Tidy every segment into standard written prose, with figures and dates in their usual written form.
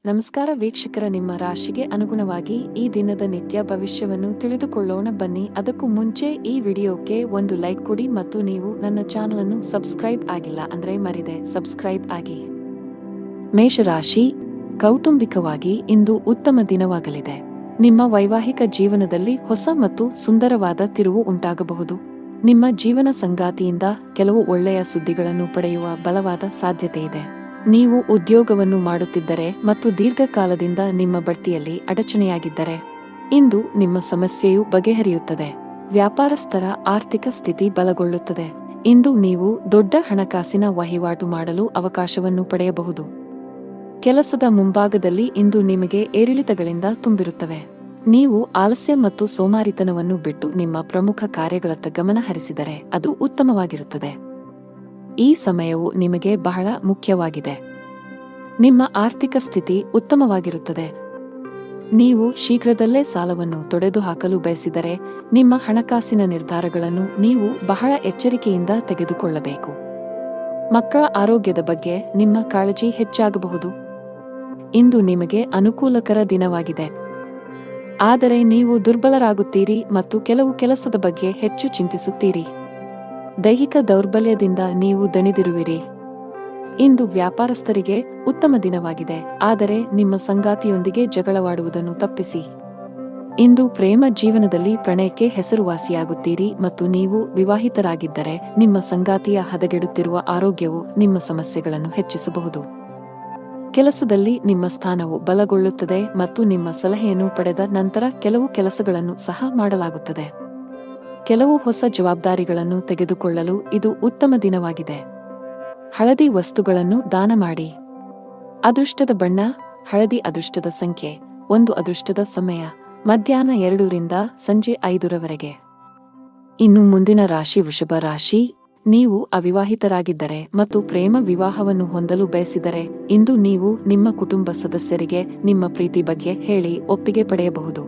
ನಮಸ್ಕಾರ ವೀಕ್ಷಕರ, ನಿಮ್ಮ ರಾಶಿಗೆ ಅನುಗುಣವಾಗಿ ಈ ದಿನದ ನಿತ್ಯ ಭವಿಷ್ಯವನ್ನು ತಿಳಿದುಕೊಳ್ಳೋಣ ಬನ್ನಿ. ಅದಕ್ಕೂ ಮುಂಚೆ ಈ ವಿಡಿಯೋಕ್ಕೆ ಒಂದು ಲೈಕ್ ಕೊಡಿ ಮತ್ತು ನೀವು ನನ್ನ ಚಾನಲ್ ಅನ್ನು ಸಬ್ಸ್ಕ್ರೈಬ್ ಆಗಿಲ್ಲ ಅಂದ್ರೆ ಮರಿದೆ ಸಬ್ಸ್ಕ್ರೈಬ್ ಆಗಿ. ಮೇಷರಾಶಿ, ಕೌಟುಂಬಿಕವಾಗಿ ಇಂದು ಉತ್ತಮ ದಿನವಾಗಲಿದೆ. ನಿಮ್ಮ ವೈವಾಹಿಕ ಜೀವನದಲ್ಲಿ ಹೊಸ ಮತ್ತು ಸುಂದರವಾದ ತಿರುವು ಉಂಟಾಗಬಹುದು. ನಿಮ್ಮ ಜೀವನ ಸಂಗಾತಿಯಿಂದ ಕೆಲವು ಒಳ್ಳೆಯ ಸುದ್ದಿಗಳನ್ನು ಪಡೆಯುವ ಬಲವಾದ ಸಾಧ್ಯತೆ ಇದೆ. ನೀವು ಉದ್ಯೋಗವನ್ನು ಮಾಡುತ್ತಿದ್ದರೆ ಮತ್ತು ದೀರ್ಘಕಾಲದಿಂದ ನಿಮ್ಮ ಬಡ್ತಿಯಲ್ಲಿ ಅಡಚಣೆಯಾಗಿದ್ದರೆ ಇಂದು ನಿಮ್ಮ ಸಮಸ್ಯೆಯು ಬಗೆಹರಿಯುತ್ತದೆ. ವ್ಯಾಪಾರಸ್ಥರ ಆರ್ಥಿಕ ಸ್ಥಿತಿ ಬಲಗೊಳ್ಳುತ್ತದೆ. ಇಂದು ನೀವು ದೊಡ್ಡ ಹಣಕಾಸಿನ ವಹಿವಾಟು ಮಾಡಲು ಅವಕಾಶವನ್ನು ಪಡೆಯಬಹುದು. ಕೆಲಸದ ಮುಂಭಾಗದಲ್ಲಿ ಇಂದು ನಿಮಗೆ ಏರಿಳಿತಗಳಿಂದ ತುಂಬಿರುತ್ತವೆ. ನೀವು ಆಲಸ್ಯ ಮತ್ತು ಸೋಮಾರಿತನವನ್ನು ಬಿಟ್ಟು ನಿಮ್ಮ ಪ್ರಮುಖ ಕಾರ್ಯಗಳತ್ತ ಗಮನ ಹರಿಸಿದರೆ ಅದು ಉತ್ತಮವಾಗಿರುತ್ತದೆ. ಈ ಸಮಯವು ನಿಮಗೆ ಬಹಳ ಮುಖ್ಯವಾಗಿದೆ. ನಿಮ್ಮ ಆರ್ಥಿಕ ಸ್ಥಿತಿ ಉತ್ತಮವಾಗಿರುತ್ತದೆ. ನೀವು ಶೀಘ್ರದಲ್ಲೇ ಸಾಲವನ್ನು ತೊಡೆದುಹಾಕಲು ಬಯಸಿದರೆ ನಿಮ್ಮ ಹಣಕಾಸಿನ ನಿರ್ಧಾರಗಳನ್ನು ನೀವು ಬಹಳ ಎಚ್ಚರಿಕೆಯಿಂದ ತೆಗೆದುಕೊಳ್ಳಬೇಕು. ಮಕ್ಕಳ ಆರೋಗ್ಯದ ಬಗ್ಗೆ ನಿಮ್ಮ ಕಾಳಜಿ ಹೆಚ್ಚಾಗಬಹುದು. ಇಂದು ನಿಮಗೆ ಅನುಕೂಲಕರ ದಿನವಾಗಿದೆ. ಆದರೆ ನೀವು ದುರ್ಬಲರಾಗುತ್ತೀರಿ ಮತ್ತು ಕೆಲವು ಕೆಲಸದ ಬಗ್ಗೆ ಹೆಚ್ಚು ಚಿಂತಿಸುತ್ತೀರಿ. ದೈಹಿಕ ದೌರ್ಬಲ್ಯದಿಂದ ನೀವು ದಣಿದಿರುವಿರಿ. ಇಂದು ವ್ಯಾಪಾರಸ್ಥರಿಗೆ ಉತ್ತಮ ದಿನವಾಗಿದೆ, ಆದರೆ ನಿಮ್ಮ ಸಂಗಾತಿಯೊಂದಿಗೆ ಜಗಳವಾಡುವುದನ್ನು ತಪ್ಪಿಸಿ. ಇಂದು ಪ್ರೇಮ ಜೀವನದಲ್ಲಿ ಪ್ರಣಯಕ್ಕೆ ಹೆಸರುವಾಸಿಯಾಗುತ್ತೀರಿ ಮತ್ತು ನೀವು ವಿವಾಹಿತರಾಗಿದ್ದರೆ ನಿಮ್ಮ ಸಂಗಾತಿಯ ಹದಗೆಡುತ್ತಿರುವ ಆರೋಗ್ಯವು ನಿಮ್ಮ ಸಮಸ್ಯೆಗಳನ್ನು ಹೆಚ್ಚಿಸಬಹುದು. ಕೆಲಸದಲ್ಲಿ ನಿಮ್ಮ ಸ್ಥಾನವು ಬಲಗೊಳ್ಳುತ್ತದೆ ಮತ್ತು ನಿಮ್ಮ ಸಲಹೆಯನ್ನು ಪಡೆದ ನಂತರ ಕೆಲವು ಕೆಲಸಗಳನ್ನು ಸಹ ಮಾಡಲಾಗುತ್ತದೆ. ಕೆಲವು ಹೊಸ ಜವಾಬ್ದಾರಿಗಳನ್ನು ತೆಗೆದುಕೊಳ್ಳಲು ಇದು ಉತ್ತಮ ದಿನವಾಗಿದೆ. ಹಳದಿ ವಸ್ತುಗಳನ್ನು ದಾನ ಮಾಡಿ. ಅದೃಷ್ಟದ ಬಣ್ಣ ಹಳದಿ. ಅದೃಷ್ಟದ ಸಂಖ್ಯೆ 1. ಅದೃಷ್ಟದ ಸಮಯ ಮಧ್ಯಾಹ್ನ 2 ರಿಂದ ಸಂಜೆ 5 ರವರೆಗೆ. ಇನ್ನು ಮುಂದಿನ ರಾಶಿ ವೃಷಭ ರಾಶಿ. ನೀವು ಅವಿವಾಹಿತರಾಗಿದ್ದರೆ ಮತ್ತು ಪ್ರೇಮ ವಿವಾಹವನ್ನು ಹೊಂದಲು ಬಯಸಿದರೆ ಇಂದು ನೀವು ನಿಮ್ಮ ಕುಟುಂಬ ಸದಸ್ಯರಿಗೆ ನಿಮ್ಮ ಪ್ರೀತಿ ಬಗ್ಗೆ ಹೇಳಿ ಒಪ್ಪಿಗೆ ಪಡೆಯಬಹುದು.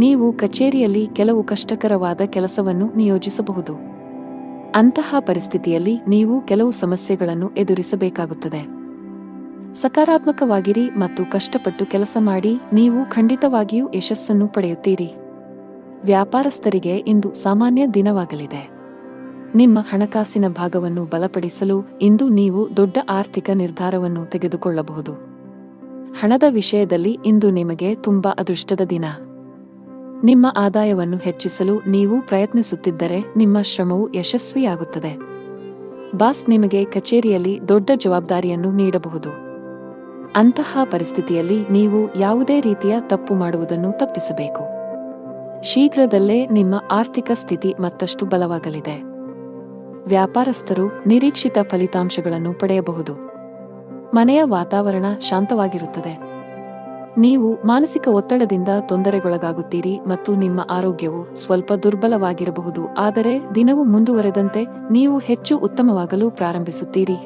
ನೀವು ಕಚೇರಿಯಲ್ಲಿ ಕೆಲವು ಕಷ್ಟಕರವಾದ ಕೆಲಸವನ್ನು ನಿಯೋಜಿಸಬಹುದು. ಅಂತಹ ಪರಿಸ್ಥಿತಿಯಲ್ಲಿ ನೀವು ಕೆಲವು ಸಮಸ್ಯೆಗಳನ್ನು ಎದುರಿಸಬೇಕಾಗುತ್ತದೆ. ಸಕಾರಾತ್ಮಕವಾಗಿರಿ ಮತ್ತು ಕಷ್ಟಪಟ್ಟು ಕೆಲಸ ಮಾಡಿ. ನೀವು ಖಂಡಿತವಾಗಿಯೂ ಯಶಸ್ಸನ್ನು ಪಡೆಯುತ್ತೀರಿ. ವ್ಯಾಪಾರಸ್ಥರಿಗೆ ಇಂದು ಸಾಮಾನ್ಯ ದಿನವಾಗಲಿದೆ. ನಿಮ್ಮ ಹಣಕಾಸಿನ ಭಾಗವನ್ನು ಬಲಪಡಿಸಲು ಇಂದು ನೀವು ದೊಡ್ಡ ಆರ್ಥಿಕ ನಿರ್ಧಾರವನ್ನು ತೆಗೆದುಕೊಳ್ಳಬಹುದು. ಹಣದ ವಿಷಯದಲ್ಲಿ ಇಂದು ನಿಮಗೆ ತುಂಬಾ ಅದೃಷ್ಟದ ದಿನ. ನಿಮ್ಮ ಆದಾಯವನ್ನು ಹೆಚ್ಚಿಸಲು ನೀವು ಪ್ರಯತ್ನಿಸುತ್ತಿದ್ದರೆ ನಿಮ್ಮ ಶ್ರಮವು ಯಶಸ್ವಿಯಾಗುತ್ತದೆ. ಬಾಸ್ ನಿಮಗೆ ಕಚೇರಿಯಲ್ಲಿ ದೊಡ್ಡ ಜವಾಬ್ದಾರಿಯನ್ನು ನೀಡಬಹುದು. ಅಂತಹ ಪರಿಸ್ಥಿತಿಯಲ್ಲಿ ನೀವು ಯಾವುದೇ ರೀತಿಯ ತಪ್ಪು ಮಾಡುವುದನ್ನು ತಪ್ಪಿಸಬೇಕು. ಶೀಘ್ರದಲ್ಲೇ ನಿಮ್ಮ ಆರ್ಥಿಕ ಸ್ಥಿತಿ ಮತ್ತಷ್ಟು ಬಲವಾಗಲಿದೆ. ವ್ಯಾಪಾರಸ್ಥರು ನಿರೀಕ್ಷಿತ ಫಲಿತಾಂಶಗಳನ್ನು ಪಡೆಯಬಹುದು. ಮನೆಯ ವಾತಾವರಣ ಶಾಂತವಾಗಿರುತ್ತದೆ. ನೀವು ಮಾನಸಿಕ ಒತ್ತಡದಿಂದ ತೊಂದರೆಗೊಳಗಾಗುತ್ತೀರಿ ಮತ್ತು ನಿಮ್ಮ ಆರೋಗ್ಯವು ಸ್ವಲ್ಪ ದುರ್ಬಲವಾಗಿರಬಹುದು. ಆದರೆ ದಿನವು ಮುಂದುವರೆದಂತೆ ನೀವು ಹೆಚ್ಚು ಉತ್ತಮವಾಗಲು ಪ್ರಾರಂಭಿಸುತ್ತೀರಿ.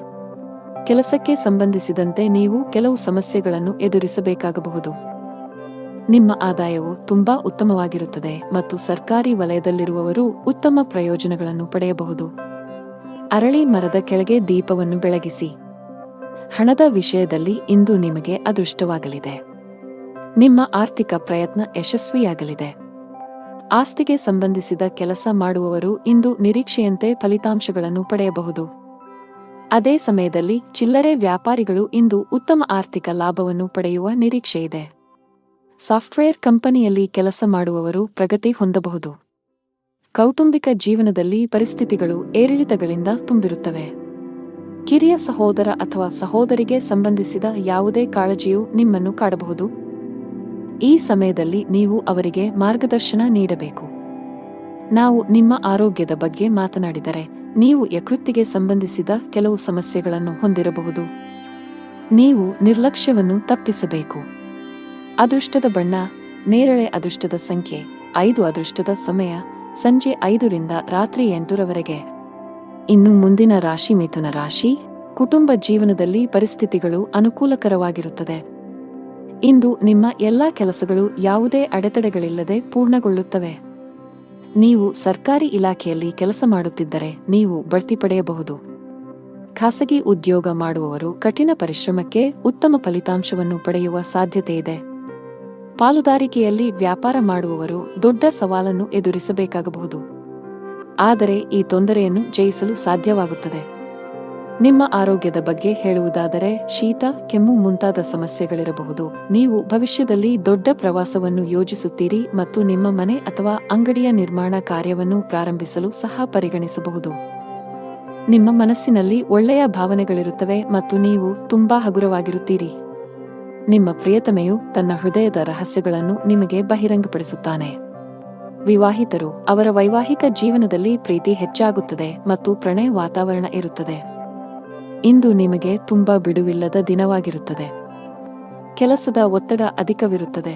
ಕೆಲಸಕ್ಕೆ ಸಂಬಂಧಿಸಿದಂತೆ ನೀವು ಕೆಲವು ಸಮಸ್ಯೆಗಳನ್ನು ಎದುರಿಸಬೇಕಾಗಬಹುದು. ನಿಮ್ಮ ಆದಾಯವು ತುಂಬಾ ಉತ್ತಮವಾಗಿರುತ್ತದೆ ಮತ್ತು ಸರ್ಕಾರಿ ವಲಯದಲ್ಲಿರುವವರು ಉತ್ತಮ ಪ್ರಯೋಜನಗಳನ್ನು ಪಡೆಯಬಹುದು. ಅರಳಿ ಮರದ ಕೆಳಗೆ ದೀಪವನ್ನು ಬೆಳಗಿಸಿ. ಹಣದ ವಿಷಯದಲ್ಲಿ ಇಂದು ನಿಮಗೆ ಅದೃಷ್ಟವಾಗಲಿದೆ. ನಿಮ್ಮ ಆರ್ಥಿಕ ಪ್ರಯತ್ನ ಯಶಸ್ವಿಯಾಗಲಿದೆ. ಆಸ್ತಿಗೆ ಸಂಬಂಧಿಸಿದ ಕೆಲಸ ಮಾಡುವವರು ಇಂದು ನಿರೀಕ್ಷೆಯಂತೆ ಫಲಿತಾಂಶಗಳನ್ನು ಪಡೆಯಬಹುದು. ಅದೇ ಸಮಯದಲ್ಲಿ ಚಿಲ್ಲರೆ ವ್ಯಾಪಾರಿಗಳು ಇಂದು ಉತ್ತಮ ಆರ್ಥಿಕ ಲಾಭವನ್ನು ಪಡೆಯುವ ನಿರೀಕ್ಷೆಯಿದೆ. ಸಾಫ್ಟ್ವೇರ್ ಕಂಪನಿಯಲ್ಲಿ ಕೆಲಸ ಮಾಡುವವರು ಪ್ರಗತಿ ಹೊಂದಬಹುದು. ಕೌಟುಂಬಿಕ ಜೀವನದಲ್ಲಿ ಪರಿಸ್ಥಿತಿಗಳು ಏರಿಳಿತಗಳಿಂದ ತುಂಬಿರುತ್ತವೆ. ಕಿರಿಯ ಸಹೋದರ ಅಥವಾ ಸಹೋದರಿಗೆ ಸಂಬಂಧಿಸಿದ ಯಾವುದೇ ಕಾಳಜಿಯು ನಿಮ್ಮನ್ನು ಕಾಡಬಹುದು. ಈ ಸಮಯದಲ್ಲಿ ನೀವು ಅವರಿಗೆ ಮಾರ್ಗದರ್ಶನ ನೀಡಬೇಕು. ನಾವು ನಿಮ್ಮ ಆರೋಗ್ಯದ ಬಗ್ಗೆ ಮಾತನಾಡಿದರೆ ನೀವು ಯಕೃತ್ತಿಗೆ ಸಂಬಂಧಿಸಿದ ಕೆಲವು ಸಮಸ್ಯೆಗಳನ್ನು ಹೊಂದಿರಬಹುದು. ನೀವು ನಿರ್ಲಕ್ಷ್ಯವನ್ನು ತಪ್ಪಿಸಬೇಕು. ಅದೃಷ್ಟದ ಬಣ್ಣ ನೇರಳೆ. ಅದೃಷ್ಟದ ಸಂಖ್ಯೆ 5. ಅದೃಷ್ಟದ ಸಮಯ ಸಂಜೆ 5 ರಿಂದ ರಾತ್ರಿ 8 ರವರೆಗೆ. ಇನ್ನು ಮುಂದಿನ ರಾಶಿ ಮಿಥುನ ರಾಶಿ. ಕುಟುಂಬ ಜೀವನದಲ್ಲಿ ಪರಿಸ್ಥಿತಿಗಳು ಅನುಕೂಲಕರವಾಗಿರುತ್ತದೆ. ಇಂದು ನಿಮ್ಮ ಎಲ್ಲಾ ಕೆಲಸಗಳು ಯಾವುದೇ ಅಡೆತಡೆಗಳಿಲ್ಲದೆ ಪೂರ್ಣಗೊಳ್ಳುತ್ತವೆ. ನೀವು ಸರ್ಕಾರಿ ಇಲಾಖೆಯಲ್ಲಿ ಕೆಲಸ ಮಾಡುತ್ತಿದ್ದರೆ ನೀವು ಬಡ್ತಿ ಪಡೆಯಬಹುದು. ಖಾಸಗಿ ಉದ್ಯೋಗ ಮಾಡುವವರು ಕಠಿಣ ಪರಿಶ್ರಮಕ್ಕೆ ಉತ್ತಮ ಫಲಿತಾಂಶವನ್ನು ಪಡೆಯುವ ಸಾಧ್ಯತೆಯಿದೆ. ಪಾಲುದಾರಿಕೆಯಲ್ಲಿ ವ್ಯಾಪಾರ ಮಾಡುವವರು ದೊಡ್ಡ ಸವಾಲನ್ನು ಎದುರಿಸಬೇಕಾಗಬಹುದು. ಆದರೆ ಈ ತೊಂದರೆಯನ್ನು ಜಯಿಸಲು ಸಾಧ್ಯವಾಗುತ್ತದೆ. ನಿಮ್ಮ ಆರೋಗ್ಯದ ಬಗ್ಗೆ ಹೇಳುವುದಾದರೆ ಶೀತ, ಕೆಮ್ಮು ಮುಂತಾದ ಸಮಸ್ಯೆಗಳಿರಬಹುದು. ನೀವು ಭವಿಷ್ಯದಲ್ಲಿ ದೊಡ್ಡ ಪ್ರವಾಸವನ್ನು ಯೋಜಿಸುತ್ತೀರಿ ಮತ್ತು ನಿಮ್ಮ ಮನೆ ಅಥವಾ ಅಂಗಡಿಯ ನಿರ್ಮಾಣ ಕಾರ್ಯವನ್ನು ಪ್ರಾರಂಭಿಸಲು ಸಹ ಪರಿಗಣಿಸಬಹುದು. ನಿಮ್ಮ ಮನಸ್ಸಿನಲ್ಲಿ ಒಳ್ಳೆಯ ಭಾವನೆಗಳಿರುತ್ತವೆ ಮತ್ತು ನೀವು ತುಂಬಾ ಹಗುರವಾಗಿರುತ್ತೀರಿ. ನಿಮ್ಮ ಪ್ರಿಯತಮೆಯು ತನ್ನ ಹೃದಯದ ರಹಸ್ಯಗಳನ್ನು ನಿಮಗೆ ಬಹಿರಂಗಪಡಿಸುತ್ತಾನೆ. ವಿವಾಹಿತರು, ಅವರ ವೈವಾಹಿಕ ಜೀವನದಲ್ಲಿ ಪ್ರೀತಿ ಹೆಚ್ಚಾಗುತ್ತದೆ ಮತ್ತು ಪ್ರಣಯ ವಾತಾವರಣ ಇರುತ್ತದೆ. ಇಂದು ನಿಮಗೆ ತುಂಬಾ ಬಿಡುವಿಲ್ಲದ ದಿನವಾಗಿರುತ್ತದೆ. ಕೆಲಸದ ಒತ್ತಡ ಅಧಿಕವಿರುತ್ತದೆ.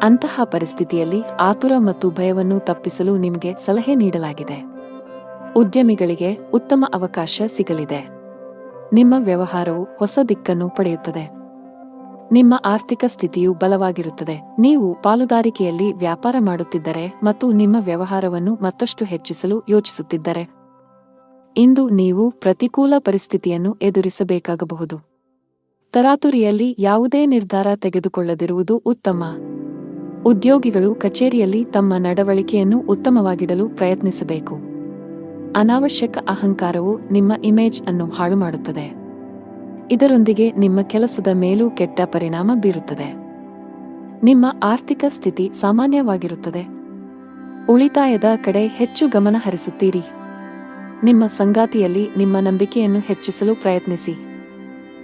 ಅಂತಹ ಪರಿಸ್ಥಿತಿಯಲ್ಲಿ ಆತುರ ಮತ್ತು ಭಯವನ್ನು ತಪ್ಪಿಸಲು ನಿಮಗೆ ಸಲಹೆ ನೀಡಲಾಗಿದೆ. ಉದ್ಯಮಿಗಳಿಗೆ ಉತ್ತಮ ಅವಕಾಶ ಸಿಗಲಿದೆ. ನಿಮ್ಮ ವ್ಯವಹಾರವು ಹೊಸ ದಿಕ್ಕನ್ನು ಪಡೆಯುತ್ತದೆ. ನಿಮ್ಮ ಆರ್ಥಿಕ ಸ್ಥಿತಿಯು ಬಲವಾಗಿರುತ್ತದೆ. ನೀವು ಪಾಲುದಾರಿಕೆಯಲ್ಲಿ ವ್ಯಾಪಾರ ಮಾಡುತ್ತಿದ್ದರೆ ಮತ್ತು ನಿಮ್ಮ ವ್ಯವಹಾರವನ್ನು ಮತ್ತಷ್ಟು ಹೆಚ್ಚಿಸಲು ಯೋಚಿಸುತ್ತಿದ್ದರೆ ಇಂದು ನೀವು ಪ್ರತಿಕೂಲ ಪರಿಸ್ಥಿತಿಯನ್ನು ಎದುರಿಸಬೇಕಾಗಬಹುದು. ತರಾತುರಿಯಲ್ಲಿ ಯಾವುದೇ ನಿರ್ಧಾರ ತೆಗೆದುಕೊಳ್ಳದಿರುವುದು ಉತ್ತಮ. ಉದ್ಯೋಗಿಗಳು ಕಚೇರಿಯಲ್ಲಿ ತಮ್ಮ ನಡವಳಿಕೆಯನ್ನು ಉತ್ತಮವಾಗಿಡಲು ಪ್ರಯತ್ನಿಸಬೇಕು. ಅನಾವಶ್ಯಕ ಅಹಂಕಾರವು ನಿಮ್ಮ ಇಮೇಜ್ ಅನ್ನು ಹಾಳು ಮಾಡುತ್ತದೆ. ಇದರೊಂದಿಗೆ ನಿಮ್ಮ ಕೆಲಸದ ಮೇಲೂ ಕೆಟ್ಟ ಪರಿಣಾಮ ಬೀರುತ್ತದೆ. ನಿಮ್ಮ ಆರ್ಥಿಕ ಸ್ಥಿತಿ ಸಾಮಾನ್ಯವಾಗಿರುತ್ತದೆ. ಉಳಿತಾಯದ ಕಡೆ ಹೆಚ್ಚು ಗಮನ ಹರಿಸುತ್ತೀರಿ. ನಿಮ್ಮ ಸಂಗಾತಿಯಲ್ಲಿ ನಿಮ್ಮ ನಂಬಿಕೆಯನ್ನು ಹೆಚ್ಚಿಸಲು ಪ್ರಯತ್ನಿಸಿ.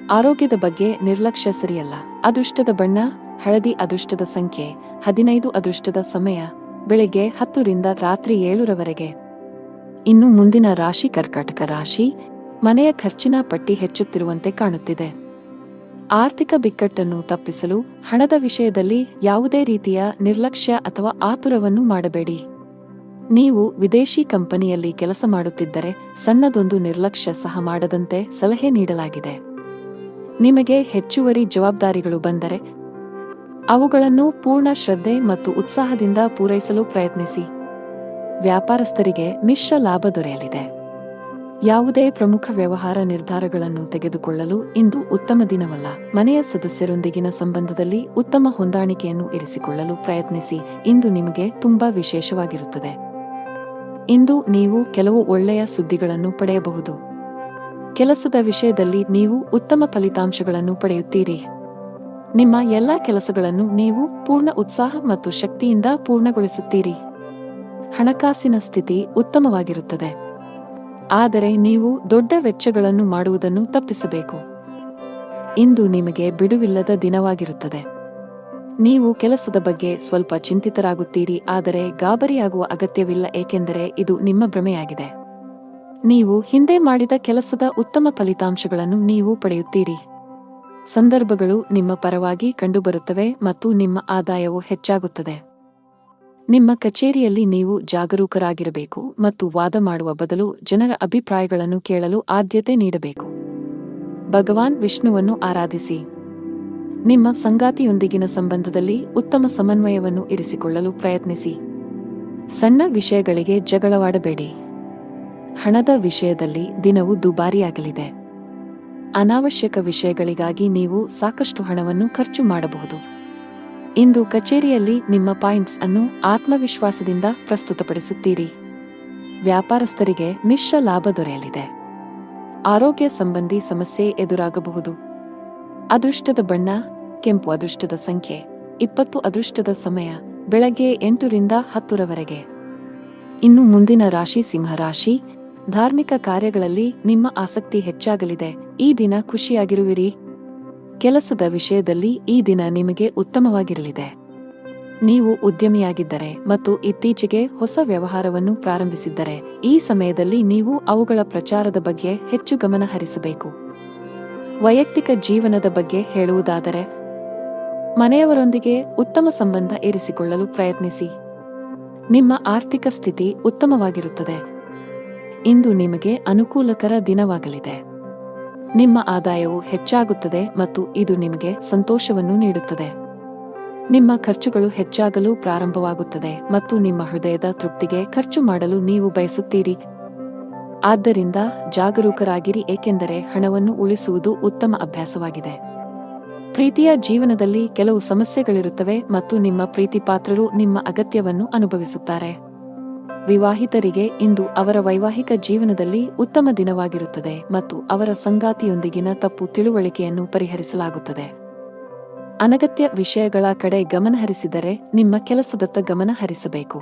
ಆರೋಗ್ಯದ ಬಗ್ಗೆ ನಿರ್ಲಕ್ಷ್ಯ ಸರಿಯಲ್ಲ. ಅದೃಷ್ಟದ ಬಣ್ಣ ಹಳದಿ. ಅದೃಷ್ಟದ ಸಂಖ್ಯೆ 15. ಅದೃಷ್ಟದ ಸಮಯ ಬೆಳಿಗ್ಗೆ 10 ರಿಂದ ರಾತ್ರಿ 7 ಇನ್ನು ಮುಂದಿನ ರಾಶಿ ಕರ್ಕಾಟಕ ರಾಶಿ. ಮನೆಯ ಖರ್ಚಿನ ಪಟ್ಟಿ ಹೆಚ್ಚುತ್ತಿರುವಂತೆ ಕಾಣುತ್ತಿದೆ. ಆರ್ಥಿಕ ಬಿಕ್ಕಟ್ಟನ್ನು ತಪ್ಪಿಸಲು ಹಣದ ವಿಷಯದಲ್ಲಿ ಯಾವುದೇ ರೀತಿಯ ನಿರ್ಲಕ್ಷ್ಯ ಅಥವಾ ಆತುರವನ್ನು ಮಾಡಬೇಡಿ. ನೀವು ವಿದೇಶಿ ಕಂಪನಿಯಲ್ಲಿ ಕೆಲಸ ಮಾಡುತ್ತಿದ್ದರೆ ಸಣ್ಣದೊಂದು ನಿರ್ಲಕ್ಷ್ಯ ಸಹ ಮಾಡದಂತೆ ಸಲಹೆ ನೀಡಲಾಗಿದೆ. ನಿಮಗೆ ಹೆಚ್ಚುವರಿ ಜವಾಬ್ದಾರಿಗಳು ಬಂದರೆ ಅವುಗಳನ್ನು ಪೂರ್ಣ ಶ್ರದ್ಧೆ ಮತ್ತು ಉತ್ಸಾಹದಿಂದ ಪೂರೈಸಲು ಪ್ರಯತ್ನಿಸಿ. ವ್ಯಾಪಾರಸ್ಥರಿಗೆ ಮಿಶ್ರ ಲಾಭ ದೊರೆಯಲಿದೆ. ಯಾವುದೇ ಪ್ರಮುಖ ವ್ಯವಹಾರ ನಿರ್ಧಾರಗಳನ್ನು ತೆಗೆದುಕೊಳ್ಳಲು ಇಂದು ಉತ್ತಮ ದಿನವಲ್ಲ. ಮನೆಯ ಸದಸ್ಯರೊಂದಿಗಿನ ಸಂಬಂಧದಲ್ಲಿ ಉತ್ತಮ ಹೊಂದಾಣಿಕೆಯನ್ನು ಇರಿಸಿಕೊಳ್ಳಲು ಪ್ರಯತ್ನಿಸಿ. ಇಂದು ನಿಮಗೆ ತುಂಬಾ ವಿಶೇಷವಾಗಿರುತ್ತದೆ. ಇಂದು ನೀವು ಕೆಲವು ಒಳ್ಳೆಯ ಸುದ್ದಿಗಳನ್ನು ಪಡೆಯಬಹುದು. ಕೆಲಸದ ವಿಷಯದಲ್ಲಿ ನೀವು ಉತ್ತಮ ಫಲಿತಾಂಶಗಳನ್ನು ಪಡೆಯುತ್ತೀರಿ. ನಿಮ್ಮ ಎಲ್ಲಾ ಕೆಲಸಗಳನ್ನು ನೀವು ಪೂರ್ಣ ಉತ್ಸಾಹ ಮತ್ತು ಶಕ್ತಿಯಿಂದ ಪೂರ್ಣಗೊಳಿಸುತ್ತೀರಿ. ಹಣಕಾಸಿನ ಸ್ಥಿತಿ ಉತ್ತಮವಾಗಿರುತ್ತದೆ. ಆದರೆ ನೀವು ದೊಡ್ಡ ವೆಚ್ಚಗಳನ್ನು ಮಾಡುವುದನ್ನು ತಪ್ಪಿಸಬೇಕು. ಇಂದು ನಿಮಗೆ ಬಿಡುವಿಲ್ಲದ ದಿನವಾಗಿರುತ್ತದೆ. ನೀವು ಕೆಲಸದ ಬಗ್ಗೆ ಸ್ವಲ್ಪ ಚಿಂತಿತರಾಗುತ್ತೀರಿ, ಆದರೆ ಗಾಬರಿಯಾಗುವ ಅಗತ್ಯವಿಲ್ಲ, ಏಕೆಂದರೆ ಇದು ನಿಮ್ಮ ಭ್ರಮೆಯಾಗಿದೆ. ನೀವು ಹಿಂದೆ ಮಾಡಿದ ಕೆಲಸದ ಉತ್ತಮ ಫಲಿತಾಂಶಗಳನ್ನು ನೀವು ಪಡೆಯುತ್ತೀರಿ. ಸಂದರ್ಭಗಳು ನಿಮ್ಮ ಪರವಾಗಿ ಕಂಡುಬರುತ್ತವೆ ಮತ್ತು ನಿಮ್ಮ ಆದಾಯವು ಹೆಚ್ಚಾಗುತ್ತದೆ. ನಿಮ್ಮ ಕಚೇರಿಯಲ್ಲಿ ನೀವು ಜಾಗರೂಕರಾಗಿರಬೇಕು ಮತ್ತು ವಾದ ಮಾಡುವ ಬದಲು ಜನರ ಅಭಿಪ್ರಾಯಗಳನ್ನು ಕೇಳಲು ಆದ್ಯತೆ ನೀಡಬೇಕು. ಭಗವಾನ್ ವಿಷ್ಣುವನ್ನು ಆರಾಧಿಸಿ. ನಿಮ್ಮ ಸಂಗಾತಿಯೊಂದಿಗಿನ ಸಂಬಂಧದಲ್ಲಿ ಉತ್ತಮ ಸಮನ್ವಯವನ್ನು ಇರಿಸಿಕೊಳ್ಳಲು ಪ್ರಯತ್ನಿಸಿ. ಸಣ್ಣ ವಿಷಯಗಳಿಗೆ ಜಗಳವಾಡಬೇಡಿ. ಹಣದ ವಿಷಯದಲ್ಲಿ ದಿನವು ದುಬಾರಿಯಾಗಲಿದೆ. ಅನಾವಶ್ಯಕ ವಿಷಯಗಳಿಗಾಗಿ ನೀವು ಸಾಕಷ್ಟು ಹಣವನ್ನು ಖರ್ಚು ಮಾಡಬಹುದು. ಇಂದು ಕಚೇರಿಯಲ್ಲಿ ನಿಮ್ಮ ಪಾಯಿಂಟ್ಸ್ ಅನ್ನು ಆತ್ಮವಿಶ್ವಾಸದಿಂದ ಪ್ರಸ್ತುತಪಡಿಸುತ್ತೀರಿ. ವ್ಯಾಪಾರಸ್ಥರಿಗೆ ಮಿಶ್ರ ಲಾಭ ದೊರೆಯಲಿದೆ. ಆರೋಗ್ಯ ಸಂಬಂಧಿ ಸಮಸ್ಯೆ ಎದುರಾಗಬಹುದು. ಅದೃಷ್ಟದ ಬಣ್ಣ ಕೆಂಪು. ಅದೃಷ್ಟದ ಸಂಖ್ಯೆ 20. ಅದೃಷ್ಟದ ಸಮಯ ಬೆಳಗ್ಗೆ 8 ರಿಂದ 10 ಇನ್ನು ಮುಂದಿನ ರಾಶಿ ಸಿಂಹರಾಶಿ. ಧಾರ್ಮಿಕ ಕಾರ್ಯಗಳಲ್ಲಿ ನಿಮ್ಮ ಆಸಕ್ತಿ ಹೆಚ್ಚಾಗಲಿದೆ. ಈ ದಿನ ಖುಷಿಯಾಗಿರುವಿರಿ. ಕೆಲಸದ ವಿಷಯದಲ್ಲಿ ಈ ದಿನ ನಿಮಗೆ ಉತ್ತಮವಾಗಿರಲಿದೆ. ನೀವು ಉದ್ಯಮಿಯಾಗಿದ್ದರೆ ಮತ್ತು ಇತ್ತೀಚೆಗೆ ಹೊಸ ವ್ಯವಹಾರವನ್ನು ಪ್ರಾರಂಭಿಸಿದ್ದರೆ ಈ ಸಮಯದಲ್ಲಿ ನೀವು ಅವುಗಳ ಪ್ರಚಾರದ ಬಗ್ಗೆ ಹೆಚ್ಚು ಗಮನ ಹರಿಸಬೇಕು. ವೈಯಕ್ತಿಕ ಜೀವನದ ಬಗ್ಗೆ ಹೇಳುವುದಾದರೆ ಮನೆಯವರೊಂದಿಗೆ ಉತ್ತಮ ಸಂಬಂಧ ಇರಿಸಿಕೊಳ್ಳಲು ಪ್ರಯತ್ನಿಸಿ. ನಿಮ್ಮ ಆರ್ಥಿಕ ಸ್ಥಿತಿ ಉತ್ತಮವಾಗಿರುತ್ತದೆ. ಇಂದು ನಿಮಗೆ ಅನುಕೂಲಕರ ದಿನವಾಗಲಿದೆ. ನಿಮ್ಮ ಆದಾಯವು ಹೆಚ್ಚಾಗುತ್ತದೆ ಮತ್ತು ಇದು ನಿಮಗೆ ಸಂತೋಷವನ್ನು ನೀಡುತ್ತದೆ. ನಿಮ್ಮ ಖರ್ಚುಗಳು ಹೆಚ್ಚಾಗಲು ಪ್ರಾರಂಭವಾಗುತ್ತದೆ ಮತ್ತು ನಿಮ್ಮ ಹೃದಯದ ತೃಪ್ತಿಗೆ ಖರ್ಚು ಮಾಡಲು ನೀವು ಬಯಸುತ್ತೀರಿ. ಆದ್ದರಿಂದ ಜಾಗರೂಕರಾಗಿರಿ, ಏಕೆಂದರೆ ಹಣವನ್ನು ಉಳಿಸುವುದು ಉತ್ತಮ ಅಭ್ಯಾಸವಾಗಿದೆ. ಪ್ರೀತಿಯ ಜೀವನದಲ್ಲಿ ಕೆಲವು ಸಮಸ್ಯೆಗಳಿರುತ್ತವೆ ಮತ್ತು ನಿಮ್ಮ ಪ್ರೀತಿಪಾತ್ರರು ನಿಮ್ಮ ಅಗತ್ಯವನ್ನು ಅನುಭವಿಸುತ್ತಾರೆ. ವಿವಾಹಿತರಿಗೆ ಇಂದು ಅವರ ವೈವಾಹಿಕ ಜೀವನದಲ್ಲಿ ಉತ್ತಮ ದಿನವಾಗಿರುತ್ತದೆ ಮತ್ತು ಅವರ ಸಂಗಾತಿಯೊಂದಿಗಿನ ತಪ್ಪು ತಿಳುವಳಿಕೆಯನ್ನು ಪರಿಹರಿಸಲಾಗುತ್ತದೆ. ಅನಗತ್ಯ ವಿಷಯಗಳ ಕಡೆ ಗಮನಹರಿಸಿದರೆ ನಿಮ್ಮ ಕೆಲಸದತ್ತ ಗಮನ ಹರಿಸಬೇಕು.